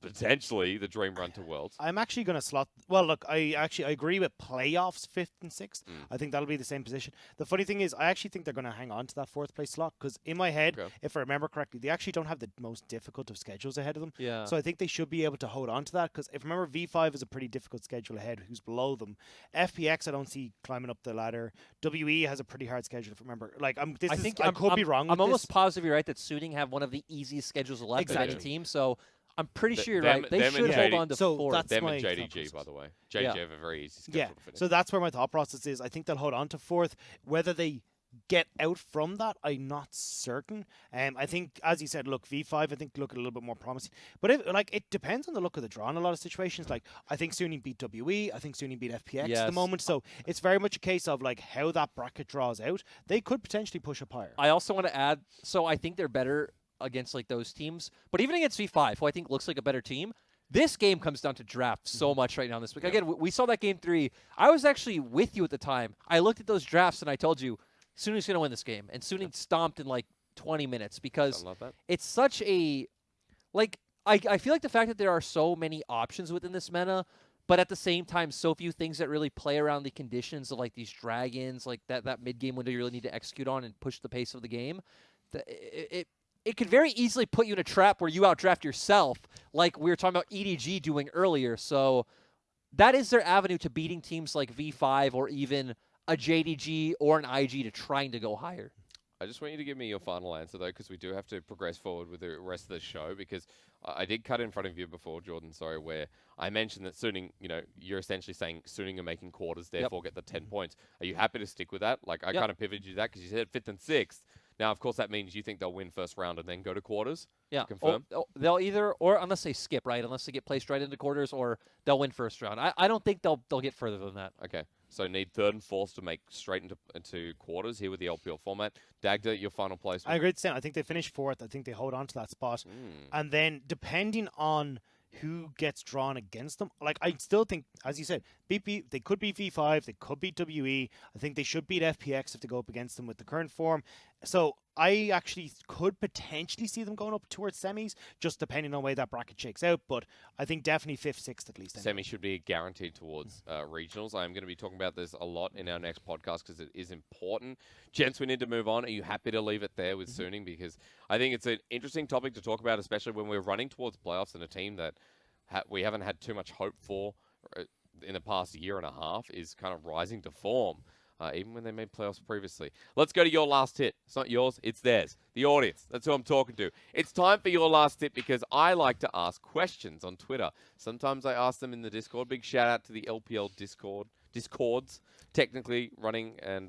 potentially the dream run to Worlds. I'm actually going to slot. Well, look, I agree with playoffs 5th and 6th. I think that'll be the same position. The funny thing is, I actually think they're going to hang on to that 4th place slot, because in my head, if I remember correctly, they actually don't have the most difficult of schedules ahead of them. Yeah. So I think they should be able to hold on to that, because if I remember, V5 is a pretty difficult schedule ahead. Who's below them? FPX, I don't see climbing up the ladder. WE has a pretty hard schedule. If I remember, like I could be wrong. I'm almost positive you're right that Suning have one of the easiest schedules left of any team. So I'm pretty sure you're right. They should hold on to 4th. Them and JDG, by the way. JDG have a very easy schedule to finish. So that's where my thought process is. I think they'll hold on to 4th. Whether they get out from that, I'm not certain. I think, as you said, look, V5, I think look a little bit more promising. But it depends on the look of the draw in a lot of situations. Like, I think Suning beat WE. I think Suning beat FPX at the moment. So it's very much a case of like how that bracket draws out. They could potentially push up higher. I also want to add, so I think they're better against like those teams, but even against V5, who I think looks like a better team, this game comes down to draft so much right now this week. Again, we saw that Game 3. I was actually with you at the time. I looked at those drafts and I told you, Suning's going to win this game. And Suning stomped in like 20 minutes because it's such a, like, I feel like the fact that there are so many options within this meta, but at the same time, so few things that really play around the conditions of like these dragons, like that mid game window you really need to execute on and push the pace of the game. It could very easily put you in a trap where you outdraft yourself, like we were talking about EDG doing earlier. So that is their avenue to beating teams like V5 or even a JDG or an IG to trying to go higher. I just want you to give me your final answer, though, because we do have to progress forward with the rest of the show, because I did cut in front of you before, Jordan, sorry, where I mentioned that Suning, you're essentially saying Suning are making quarters, therefore get the 10 points. Are you happy to stick with that? Like, I kind of pivoted you to that because you said 5th and 6th. Now, of course, that means you think they'll win first round and then go to quarters? Yeah. Confirm? They'll either, or unless they skip, right? Unless they get placed right into quarters, or they'll win first round. I don't think they'll get further than that. Okay. So need 3rd and 4th to make straight into quarters here with the LPL format. Dagda, your final place? I agree with Sam. I think they finish 4th. I think they hold on to that spot. And then depending on who gets drawn against them, like I still think, as you said, BP, they could beat V5, they could beat WE. I think they should beat FPX if they go up against them with the current form. So I actually could potentially see them going up towards semis, just depending on the way that bracket shakes out. But I think definitely 5th, 6th at least. Semi should be guaranteed towards regionals. I'm going to be talking about this a lot in our next podcast because it is important. Gents, we need to move on. Are you happy to leave it there with Suning? Because I think it's an interesting topic to talk about, especially when we're running towards playoffs and a team that we haven't had too much hope for in the past year and a half is kind of rising to form. Even when they made playoffs previously. Let's go to your last hit. It's not yours, it's theirs. The audience. That's who I'm talking to. It's time for your last hit because I like to ask questions on Twitter. Sometimes I ask them in the Discord. Big shout out to the LPL Discords. Technically running and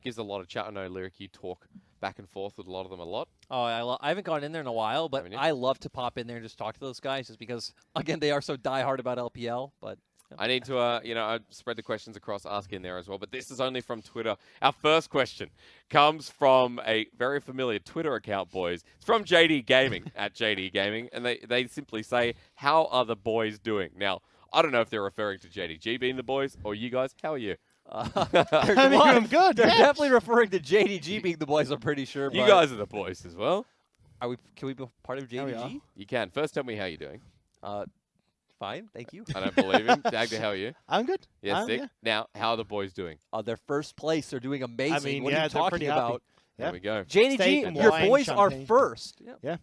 gives a lot of chat. I know, Lyric, you talk back and forth with a lot of them a lot. Oh, I haven't gone in there in a while, but I love to pop in there and just talk to those guys just because, again, they are so diehard about LPL, but... I need to, I spread the questions across, ask in there as well. But this is only from Twitter. Our first question comes from a very familiar Twitter account, boys. It's from JD Gaming, at JD Gaming. And they simply say, how are the boys doing? Now, I don't know if they're referring to JDG being the boys or you guys. How are you? I'm good. They're definitely referring to JDG being the boys, I'm pretty sure. You guys are the boys as well. Can we be part of JDG? You can. First, tell me how you're doing. Fine, thank you. I don't believe him. Dagda, how are you? I'm good. Yeah, Stick. Yeah. Now, how are the boys doing? They're first place. They're doing amazing. I mean, what are you talking about? There we go. JDG, your boys are first. Yeah.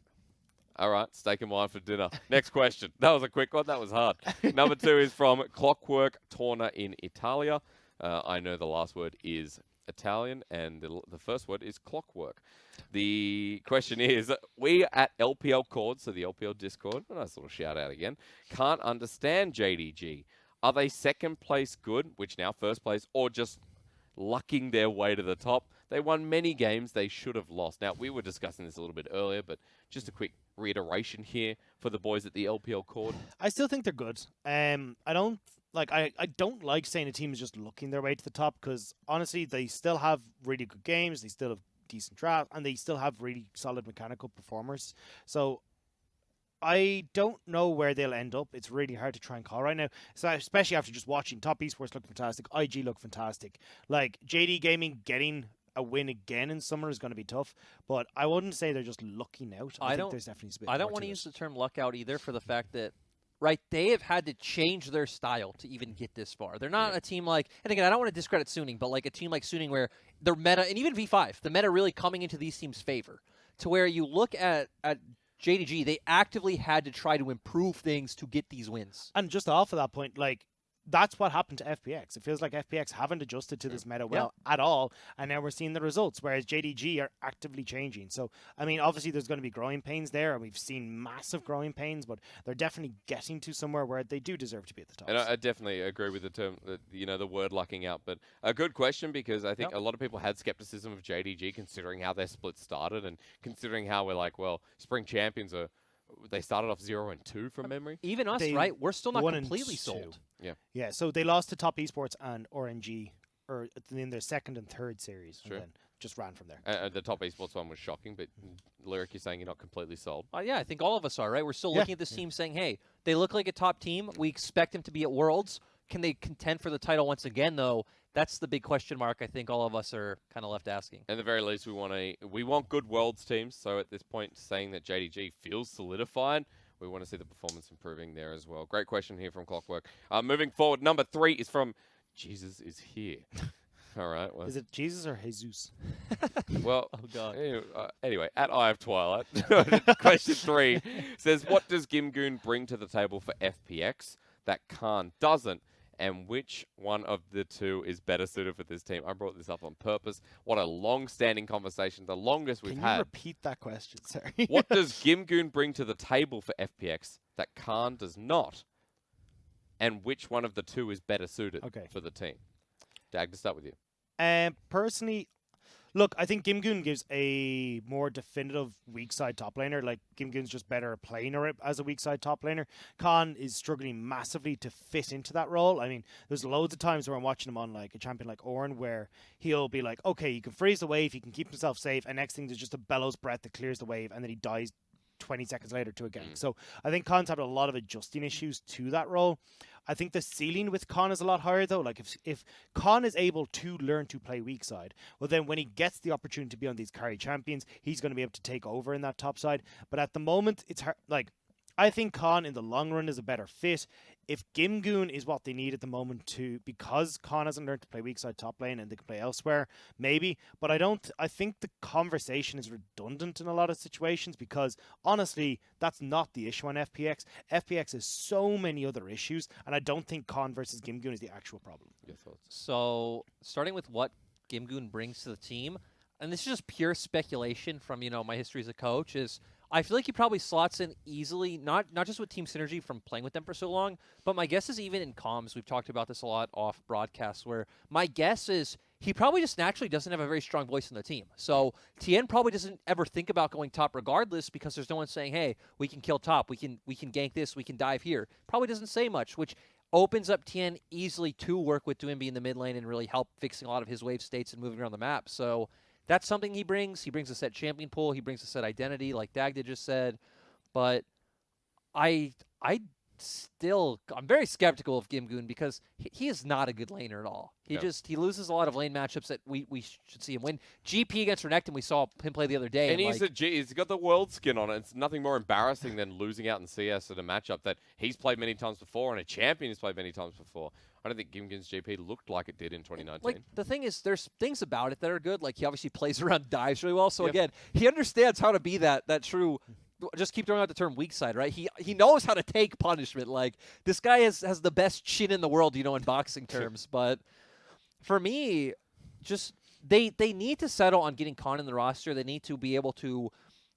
All right, steak and wine for dinner. Next question. That was a quick one. That was hard. Number 2 is from Clockwork Torna in Italia. I know the last word is Italian, and the first word is clockwork. The question is, we at LPL Cord, so the LPL Discord, a nice little shout out again, can't understand JDG. Are they second place good, which now first place, or just lucking their way to the top? They won many games they should have lost. Now, we were discussing this a little bit earlier, but just a quick reiteration here for the boys at the LPL Cord. I still think they're good. I don't like saying a team is just looking their way to the top because honestly, they still have really good games. They still have decent draft, and they still have really solid mechanical performers. So I don't know where they'll end up. It's really hard to try and call right now. So especially after just watching Top Esports look fantastic, IG look fantastic. Like JD Gaming getting a win again in summer is going to be tough, but I wouldn't say they're just looking out. I think there's definitely a bit. I don't want to use the term luck out either for the fact that. Right, they have had to change their style to even get this far. They're not a team like, and again, I don't want to discredit Suning, but like a team like Suning where their meta, and even V5, the meta really coming into these teams' favor. To where you look at JDG, they actively had to try to improve things to get these wins. And just off of that point, like, that's what happened to FPX. It feels like FPX haven't adjusted to this meta well at all, and now we're seeing the results, whereas JDG are actively changing. So, I mean, obviously there's going to be growing pains there, and we've seen massive growing pains, but they're definitely getting to somewhere where they do deserve to be at the top. And I definitely agree with the term, the word lucking out, but a good question because I think a lot of people had skepticism of JDG considering how their split started and considering how we're like, well, spring champions they started off 0-2 from memory. Even us, right? We're still not completely sold. Yeah, so they lost to Top Esports and RNG in their second and third series. Sure. And then just ran from there. The Top Esports one was shocking, but Lyric, you're saying you're not completely sold. Yeah, I think all of us are, right? We're still looking at this team saying, hey, they look like a top team. We expect them to be at Worlds. Can they contend for the title once again, though? That's the big question mark I think all of us are kind of left asking. At the very least, we want good Worlds teams. So at this point, saying that JDG feels solidified, we want to see the performance improving there as well. Great question here from Clockwork. Moving forward, number 3 is from Jesus is here. All right. Well, Is it Jesus or Jesus? well, Oh, God. anyway, at Eye of Twilight, question 3 says, what does Gimgoon bring to the table for FPX that Khan doesn't? And which one of the two is better suited for this team? I brought this up on purpose. What a long-standing conversation, the longest we've Can had. you repeat that question? Sorry. What does Gimgoon bring to the table for FPX that Khan does not? And which one of the two is better suited for the team? Dag, to start with you. Personally, look, I think Gimgoon gives a more definitive weak side top laner. Like, Gimgoon's just better at playing as a weak side top laner. Khan is struggling massively to fit into that role. I mean, there's loads of times where I'm watching him on like a champion like Ornn where he'll be like, okay, he can freeze the wave, he can keep himself safe, and next thing there's just a bellows breath that clears the wave, and then he dies 20 seconds later to a gank. So I think Khan's having a lot of adjusting issues to that role. I think the ceiling with Khan is a lot higher, though. Like, if Khan is able to learn to play weak side, well, then when he gets the opportunity to be on these carry champions, he's going to be able to take over in that top side. But at the moment, it's hard. Like, I think Khan in the long run is a better fit. If Gimgoon is what they need at the moment because Khan hasn't learned to play weak side top lane and they can play elsewhere, maybe. But I think the conversation is redundant in a lot of situations because honestly, that's not the issue on FPX. FPX has so many other issues, and I don't think Khan versus Gimgoon is the actual problem. Your thoughts? So, starting with what Gimgoon brings to the team, and this is just pure speculation from, my history as a coach, is I feel like he probably slots in easily, not just with team synergy from playing with them for so long, but my guess is even in comms, we've talked about this a lot off broadcasts, where my guess is he probably just naturally doesn't have a very strong voice in the team. So Tien probably doesn't ever think about going top regardless because there's no one saying, hey, we can kill top, we can gank this, we can dive here. Probably doesn't say much, which opens up Tien easily to work with Dwimby in the mid lane and really help fixing a lot of his wave states and moving around the map. So that's something he brings. He brings a set champion pool. He brings a set identity, like Dagda just said. But I'm very skeptical of Gimgoon because he is not a good laner at all. He loses a lot of lane matchups that we should see him win. GP against Renekton, we saw him play the other day. And he's got the world skin on it. It's nothing more embarrassing than losing out in CS at a matchup that he's played many times before and a champion has played many times before. I don't think Gimgoon's GP looked like it did in 2019. Like, the thing is, there's things about it that are good. Like, he obviously plays around dives really well. So, again, he understands how to be that true, just keep throwing out the term weak side, right? He knows how to take punishment. Like, this guy has the best chin in the world, in boxing terms. But for me, just they need to settle on getting Khan in the roster. They need to be able to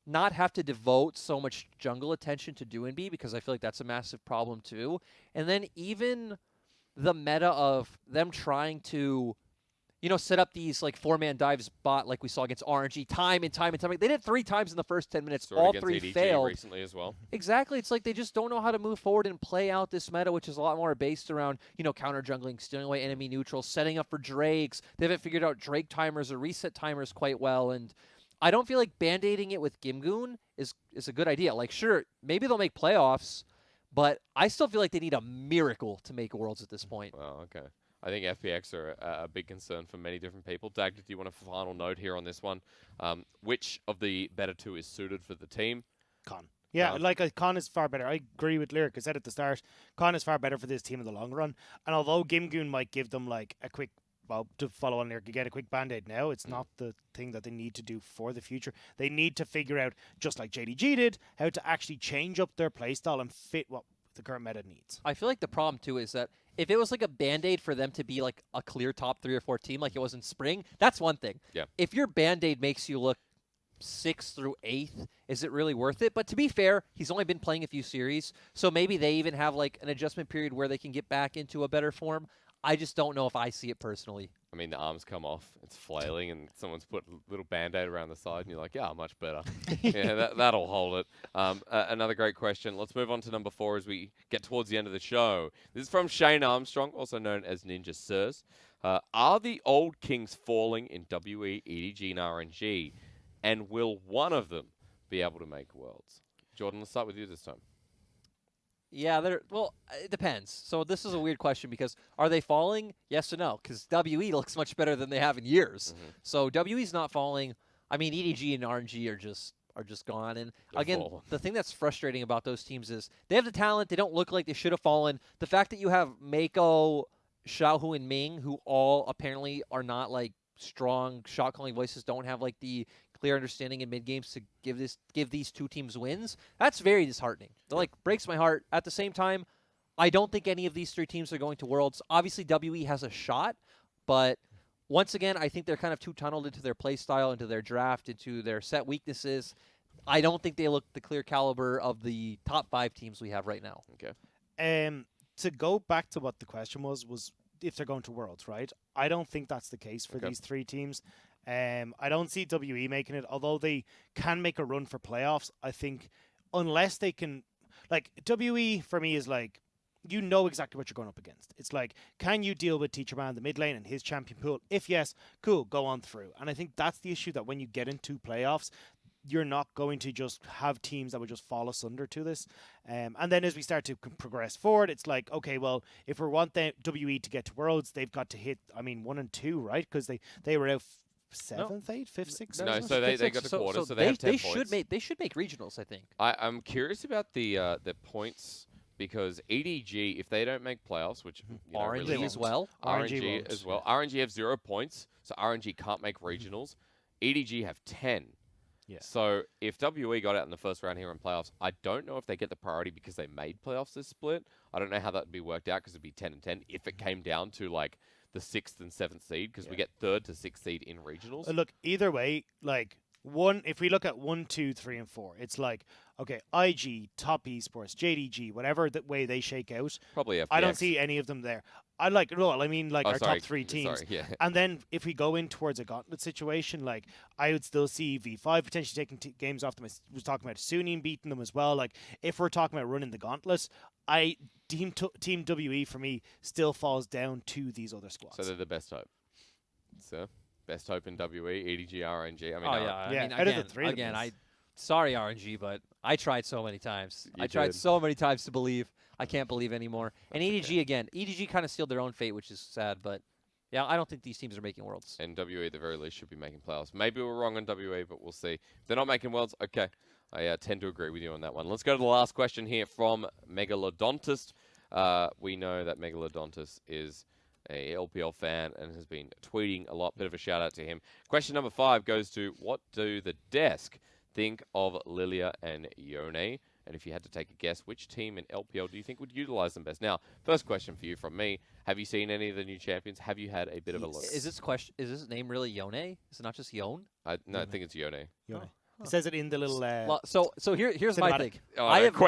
not have to devote so much jungle attention to Dwimby because I feel like that's a massive problem too. And then even the meta of them trying to, set up these like 4-man dives bot like we saw against RNG time and time and time. They did it 3 times in the first 10 minutes. All 3 JDG failed recently as well. Exactly. It's like they just don't know how to move forward and play out this meta, which is a lot more based around, counter jungling, stealing away enemy neutrals, setting up for Drakes. They haven't figured out Drake timers or reset timers quite well. And I don't feel like band-aiding it with Gimgoon is a good idea. Like, sure, maybe they'll make playoffs, but I still feel like they need a miracle to make Worlds at this point. Well, okay. I think FPX are a big concern for many different people. Dagda, do you want a final note here on this one? Which of the better two is suited for the team? Khan. Yeah, Khan is far better. I agree with Lyric. I said at the start, Khan is far better for this team in the long run. And although Gimgoon might give them like a quick, to follow on Lyric, get a quick band-aid now, it's not the thing that they need to do for the future. They need to figure out, just like JDG did, how to actually change up their playstyle and fit what the current meta needs. I feel like the problem too is that if it was like a band-aid for them to be like a clear top 3 or 4 team like it was in spring, that's one thing. Yeah. If your band-aid makes you look 6th through 8th, is it really worth it? But to be fair, he's only been playing a few series, so maybe they even have like an adjustment period where they can get back into a better form. I just don't know if I see it personally. I mean, the arms come off, it's flailing, and someone's put a little Band-Aid around the side, and you're like, yeah, much better. Yeah, that'll hold it. Another great question. Let's move on to number 4 as we get towards the end of the show. This is from Shane Armstrong, also known as Ninja Sirs. Are the old kings falling in WE, EDG, and RNG? And will one of them be able to make Worlds? Jordan, let's start with you this time. Yeah, it depends. So this is a weird question because are they falling? Yes or no? Because WE looks much better than they have in years. So WE's not falling. I mean, EDG and RNG are just are just gone. And They're again, fallen. the thing that's frustrating about those teams is they have the talent. They don't look like they should have fallen. The fact that you have Mako, Xiaohu, and Ming, who all apparently are not like strong shot calling voices, don't have like the clear understanding in mid games to give these two teams wins. That's very disheartening. It like breaks my heart. At the same time, I don't think any of these three teams are going to Worlds. Obviously, WE has a shot, but once again, I think they're kind of too tunneled into their play style, into their draft, into their set weaknesses. I don't think they look the clear caliber of the top 5 teams we have right now. Okay. To go back to what the question was if they're going to Worlds, right? I don't think that's the case for these 3 teams. I don't see WE making it, although they can make a run for playoffs. I think unless they can, like WE for me is like, you know exactly what you're going up against. It's like, can you deal with Teacher Man in the mid lane and his champion pool? If yes, cool, go on through. And I think that's the issue, that when you get into playoffs, you're not going to just have teams that would just fall asunder to this. And then as we start to progress forward, it's like, okay, well, if we want the WE to get to Worlds, they've got to hit, 1 and 2, right? Because they were out 7th, 8th, 5th, 6th. No, so they got the quarter, so they have 10 points. They should make regionals, I think. I'm curious about the points, because EDG, if they don't make playoffs, which RNG really as well. RNG as well. RNG have 0 points, so RNG can't make regionals. EDG have 10. Yeah. So if WE got out in the first round here in playoffs, I don't know if they get the priority because they made playoffs this split. I don't know how that would be worked out, because it'd be 10 and 10 if it came down to like the 6th and 7th seed, because we get 3rd to 6th seed in regionals. Look, either way, like if we look at 1, 2, 3, and 4, it's like, okay, IG, Top Esports, JDG, whatever the way they shake out. Probably FPX. I don't see any of them there. Our top 3 teams. Sorry, yeah. And then if we go in towards a gauntlet situation, like I would still see V5 potentially taking games off them. I was talking about Sunnian beating them as well. Like if we're talking about running the gauntlets, Team WE for me still falls down to these other squads. So they're the best hope. So best hope in WE, EDG, RNG. Out of the 3 of them. Sorry, RNG, but I tried so many times. You I tried did. so many times to believe. I can't believe anymore. And EDG again. EDG kind of sealed their own fate, which is sad. But yeah, I don't think these teams are making Worlds. And WE, at the very least, should be making playoffs. Maybe we're wrong on WE, but we'll see. If they're not making Worlds, okay. I tend to agree with you on that one. Let's go to the last question here from Megalodontist. We know that Megalodontist is a LPL fan and has been tweeting a lot. Bit of a shout out to him. Question number 5 goes to, what do the desk think of Lilia and Yone? And if you had to take a guess, which team in LPL do you think would utilize them best? Now, first question for you from me. Have you seen any of the new champions? Have you had a bit of a look? Is this name really Yone? Is it not just Yon? No, I think it's Yone. Yone. It says it in the little. So here's my cinematic. thing. Oh, I have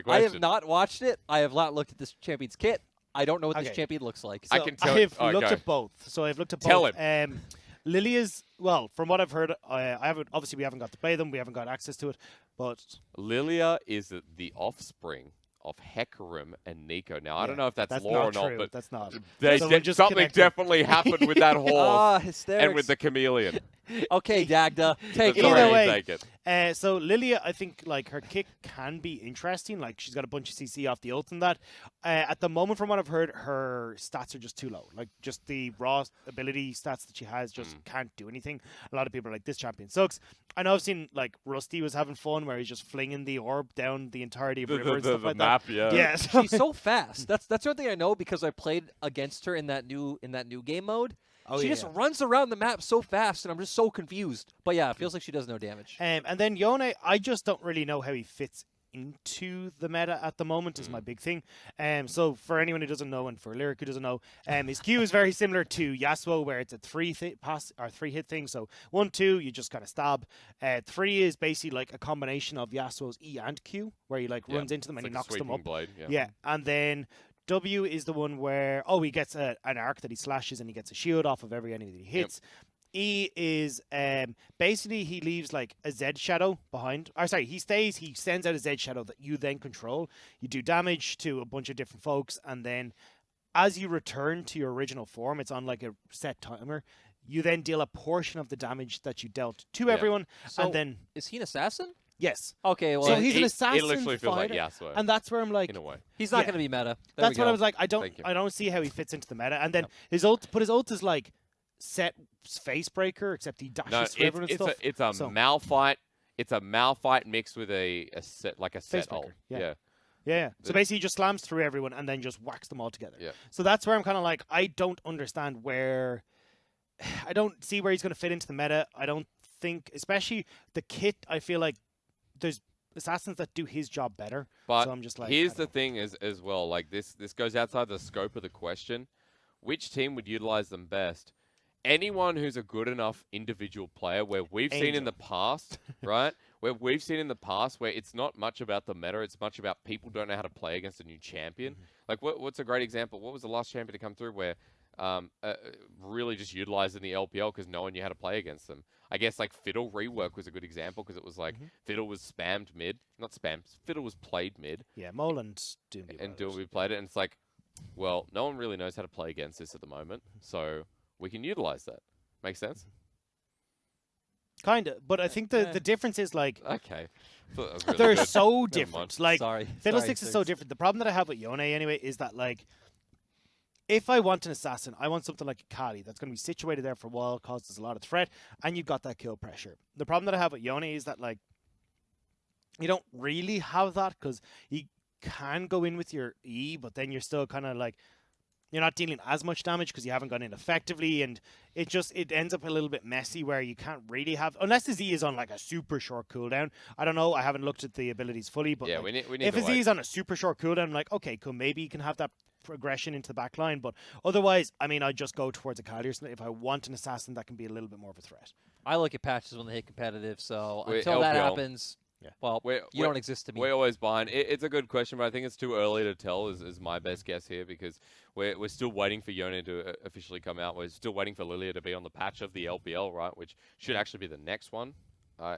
I have not watched it. I have not looked at this champion's kit. I don't know what this champion looks like. I So can tell. I've Oh, looked go. at both. So I've looked at Tell both. Lilia's, well, from what I've heard, obviously we haven't got to play them. We haven't got access to it, but Lilia is the offspring of Hecarim and Nico. Now, I don't know if that's lore not or not, true. but That's not. something connected. definitely happened with that horse Hysterics. and with the chameleon. Okay, Dagda, take it. Sorry, Either you way, take it. So Lilia, I think like her kick can be interesting. Like she's got a bunch of CC off the ult and that. At the moment, from what I've heard, her stats are just too low. Like just the raw ability stats that she has just can't do anything. A lot of people are like, this champion sucks. I know I've seen like Rusty was having fun where he's just flinging the orb down the entirety of river and stuff like map, that. yeah. Yeah, She's so fast. That's one thing I know because I played against her in that new game mode. Oh, she yeah. just runs around the map so fast, and I'm just so confused. But yeah, it feels like she does no damage. And then Yone, I just don't really know how he fits into the meta at the moment is my big thing. So for anyone who doesn't know, and for Lyric who doesn't know, his Q is very similar to Yasuo, where it's a 3-hit thing. So 1, 2, you just kind of stab. 3 is basically like a combination of Yasuo's E and Q, where he like runs into them and he knocks them up. Blade, Yeah, and then W is the one where he gets an arc that he slashes and he gets a shield off of every enemy that he hits. E is basically he leaves like a Z shadow behind. Or sorry, he sends out a Z shadow that you then control. You do damage to a bunch of different folks, and then as you return to your original form, it's on like a set timer. You then deal a portion of the damage that you dealt to everyone, So and then is he an assassin? yes. Okay, well So he's an It assassin literally feels like fighter, Yasuo, and that's where I'm like, in a way. he's not yeah. going to be meta. There that's we what go. I was like. I Thank you. don't see how he fits into the meta. And then his ult is like set face breaker, except he dashes No, through everyone and stuff. it's a So- Malphite it's a Malphite mixed with a set like a set ult. Facemaker, yeah. Yeah. Yeah. So basically, he just slams through everyone and then just whacks them all together. Yeah. So that's where I'm kind of like, I don't understand where. I don't see where he's going to fit into the meta. I don't think, especially the kit. I feel like there's assassins that do his job better. But so I'm just like, here's the thing as well. Like this goes outside the scope of the question. Which team would utilize them best? Anyone who's a good enough individual player, where we've seen in the past, right? Where we've seen in the past, where it's not much about the meta, it's much about people don't know how to play against a new champion. Like, what's a great example? What was the last champion to come through where really just utilized in the LPL because no one knew how to play against them? I guess, like, Fiddle Rework was a good example because it was like, Fiddle was spammed mid. Not spammed, Fiddle was played mid. Yeah, Moland's doing it. And Doomby played it, and it's like, well, no one really knows how to play against this at the moment, so we can utilize that. Makes sense? Kind of, but I think the difference is like Okay. Thought that was really they're good. so Never different. mind. Like Sorry. Fiddlesticks is so different. The problem that I have with Yone anyway is that like if I want an assassin, I want something like a Kali that's going to be situated there for a while, causes a lot of threat, and you've got that kill pressure. The problem that I have with Yone is that like you don't really have that because you can go in with your E, but then you're still kind of like you're not dealing as much damage because you haven't gone in effectively, and it ends up a little bit messy where you can't really have unless the Z is on like a super short cooldown. I don't know. I haven't looked at the abilities fully, but Yeah, like, we need if to a Z is on a super short cooldown, I'm like, okay, cool, maybe you can have that progression into the back line, but otherwise, I mean, I'd just go towards a Kali or something if I want an assassin that can be a little bit more of a threat. I look at patches when they hit competitive, so We're until that LPL. happens, well, you don't exist to me. We're always behind. It's a good question, but I think it's too early to tell is my best guess here because we're still waiting for Yone to officially come out. We're still waiting for Lilia to be on the patch of the LPL, right, which should actually be the next one,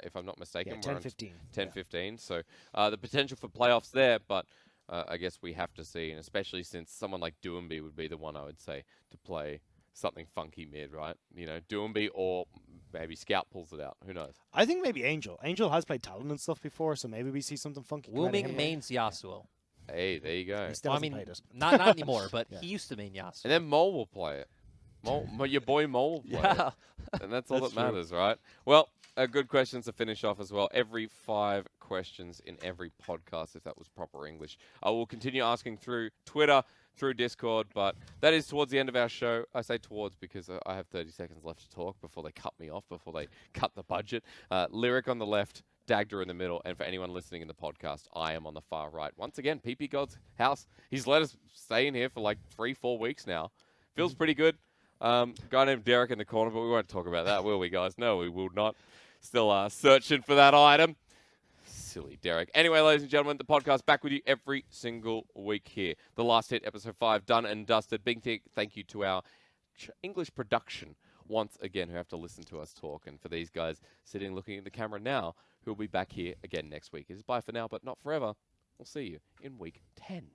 if I'm not mistaken. Yeah, 10-15. 10-15. So the potential for playoffs there, but I guess we have to see, and especially since someone like Doomby would be the one I would say to play something funky mid, right? You know, Doomby or maybe Scout pulls it out. Who knows? I think maybe Angel. Angel has played Talon and stuff before, so maybe we see something funky. come out of him. Wooming mains Yasuo. Hey, there you go. He still Well, I hasn't mean, played it. not anymore, but he used to main Yasuo. And then Mole will play it. Your boy Mole will play Yeah. it. And that's all That's that true. matters, right? Well, good questions to finish off as well. Every 5 questions in every podcast, if that was proper English. I will continue asking through Twitter, through Discord, but that is towards the end of our show. I say towards because I have 30 seconds left to talk before they cut me off, before they cut the budget. Lyric on the left, Dagda in the middle, and for anyone listening in the podcast, I am on the far right. Once again, PP God's house. He's let us stay in here for like 3-4 weeks now. Feels pretty good. Guy named Derek in the corner, but we won't talk about that, will we, guys? No, we will not. Still searching for that item. Silly Derek. Anyway, ladies and gentlemen, the podcast back with you every single week here. The Last Hit, episode 5, done and dusted. Big thank you to our English production once again who have to listen to us talk. And for these guys sitting looking at the camera now, who will be back here again next week. It is bye for now, but not forever. We'll see you in week 10.